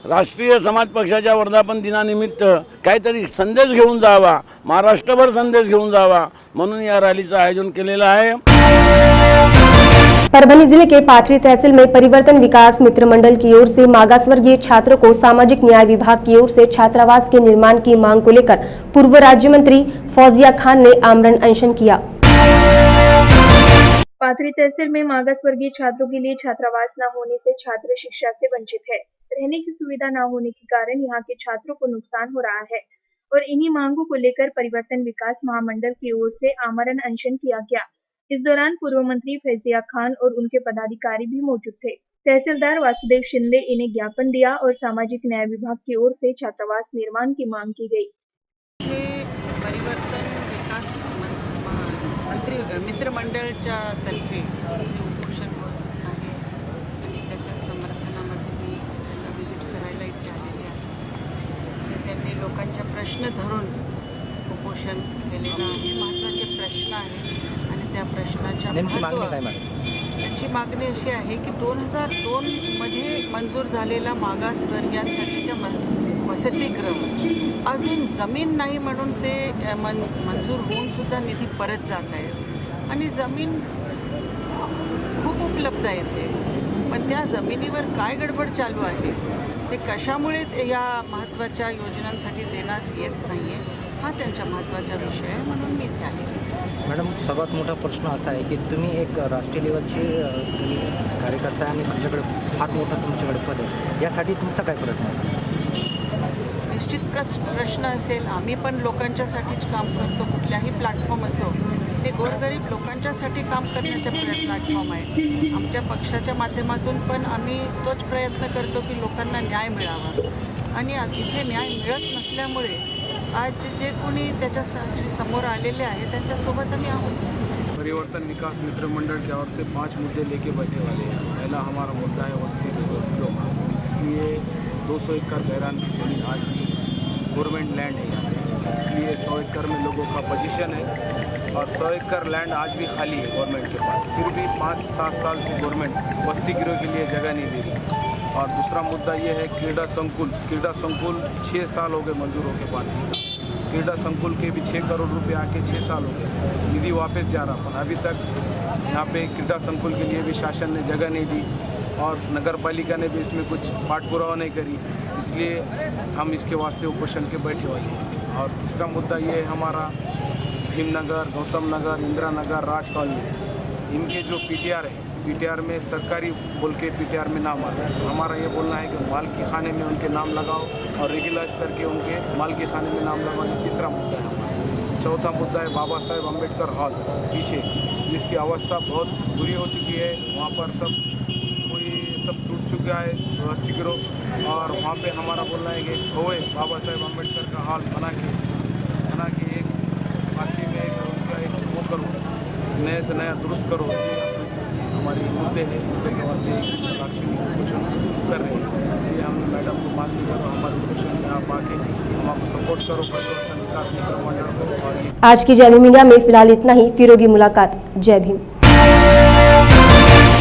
राष्ट्रीय समाज पक्षाच्या वर्धापन दिनानिमित्त काहीतरी संदेश घेऊन जावा, महाराष्ट्रभर संदेश घेऊन जावा म्हणून या रॅलीचं आयोजन केलेलं आहे। परभनी जिले के पाथरी तहसील में परिवर्तन विकास मित्र मंडल की ओर से मागासवर्गीय छात्रों को सामाजिक न्याय विभाग की ओर से छात्रावास के निर्माण की मांग को लेकर पूर्व राज्य मंत्री फौजिया खान ने आमरण अनशन किया। पाथरी तहसील में मागास वर्गीय छात्रों के लिए छात्रावास न होने से छात्र शिक्षा से वंचित है। रहने की सुविधा न होने के कारण यहाँ के छात्रों को नुकसान हो रहा है और इन्हीं मांगों को लेकर परिवर्तन विकास महामंडल की ओर से आमरण अनशन किया गया। इस दौरान पूर्व मंत्री फौजिया खान और उनके पदाधिकारी भी मौजूद थे। तहसीलदार वासुदेव शिंदे इन्हें ज्ञापन दिया और सामाजिक न्याय विभाग की ओर से छात्रावास निर्माण की मांग की गई। परिवर्तन विकास मंत्री मित्र मंडळच्या तर्फे उपोषण होत आहे आणि त्याच्या समर्थनामध्ये मी विजिट करायला इथे आलेले आहे। त्यांनी लोकांचे प्रश्न धरून उपोषण केलेलं आहे। महत्त्वाचे प्रश्न आहेत आणि त्या प्रश्नाच्या त्यांची मागणी अशी आहे की 2002 मध्ये मंजूर झालेला मागासवर्गीयांसाठीच्या वसतिगृह अजून जमीन नाही म्हणून ते मंजूर होऊन सुद्धा निधी परत जात आहे आणि जमीन खूप उपलब्ध आहे ते, पण त्या जमिनीवर काय गडबड चालू आहे ते कशामुळे या महत्त्वाच्या योजनांसाठी देण्यात येत नाही आहे हा त्यांचा महत्त्वाचा विषय आहे, म्हणून मी इथे आले। मॅडम, सर्वात मोठा प्रश्न असा आहे की तुम्ही एक राष्ट्रीय लेवलचे तुम्ही कार्यकर्ता आणि तुमच्याकडे फार मोठा तुमच्याकडे पद आहे, यासाठी तुमचा काय प्रयत्न असेल? निश्चित प्रश्न असेल। आम्ही पण लोकांच्यासाठीच काम करतो, कुठल्याही प्लॅटफॉर्म असो ते गोरगरीब लोकांच्यासाठी काम करण्याचा प्लॅटफॉर्म आहे। आमच्या पक्षाच्या माध्यमातून पण आम्ही तोच प्रयत्न करतो की लोकांना न्याय मिळावा आणि इथे न्याय मिळत नसल्यामुळे आज जे कोणी त्याच्यासाठी समोर आलेले आहे त्यांच्यासोबत आम्ही आहोत। परिवर्तन विकास मित्र मंडल की ओर से 5 मुद्दे लेके बैठे वाले हैं। पहला हमारा मुद्दा है वस्ती जिसलिए 200 एकड़ गैरान की जमीन आज भी गवर्नमेंट लैंड है यहाँ पे, इसलिए 100 एकड़ में लोगों का पोजीशन है और 100 एकड़ लैंड आज भी खाली है गवर्नमेंट के पास। फिर भी 5-7 साल से गवर्नमेंट वसति गृह के लिए जगह नहीं दे रही। और दूसरा मुद्दा ये है क्रीड़ा संकुल 6 साल हो गए मंजूर होकर बाद। क्रीड़ा संकुल के भी 6 करोड़ रुपए आके 6 साल हो गए, निधि वापस जा रहा, पर अभी तक यहाँ पे क्रीड़ा संकुल के लिए भी शासन ने जगह नहीं दी और नगर पालिका ने भी इसमें कुछ पाठ पुरावा नहीं करी, इसलिए हम इसके वास्ते उपोषण के बैठे वाले हैं। और तीसरा मुद्दा ये है हमारा भीमनगर, गौतम नगर, इंदिरा नगर, राज कॉलोनी, इनके जो पीटीआर में सरकारी बोल के पीटीआर में नाम आता है। हमारा ये बोलना है कि माल के खाने में उनके नाम लगाओ और रेगुलाइज करके उनके माल के खाने में नाम लगाओ। ये तीसरा मुद्दा है हमारा। चौथा मुद्दा है बाबा साहेब अम्बेडकर हॉल पीछे, जिसकी अवस्था बहुत बुरी हो चुकी है। वहाँ पर सब टूट चुका है वसति गृह, और वहाँ पे हमारा बोलना है कि होए बाबा साहेब अम्बेडकर का हॉल बना के एक पार्टी में वो करो, नए से नया दुरुस्त करो। हमारी मुद्दे हैं, मुद्दे के वास्ते लाक्षणिक उपोषण कर रहे हैं। इसलिए हमने मैडम को मांग ली करो हमारे उपोषण में आप आके हम आपको सपोर्ट करो, परिवर्तन विकास मंडल को। आज की जय भीम मीडिया में फिलहाल इतना ही। फिर होगी मुलाकात। जय भीम।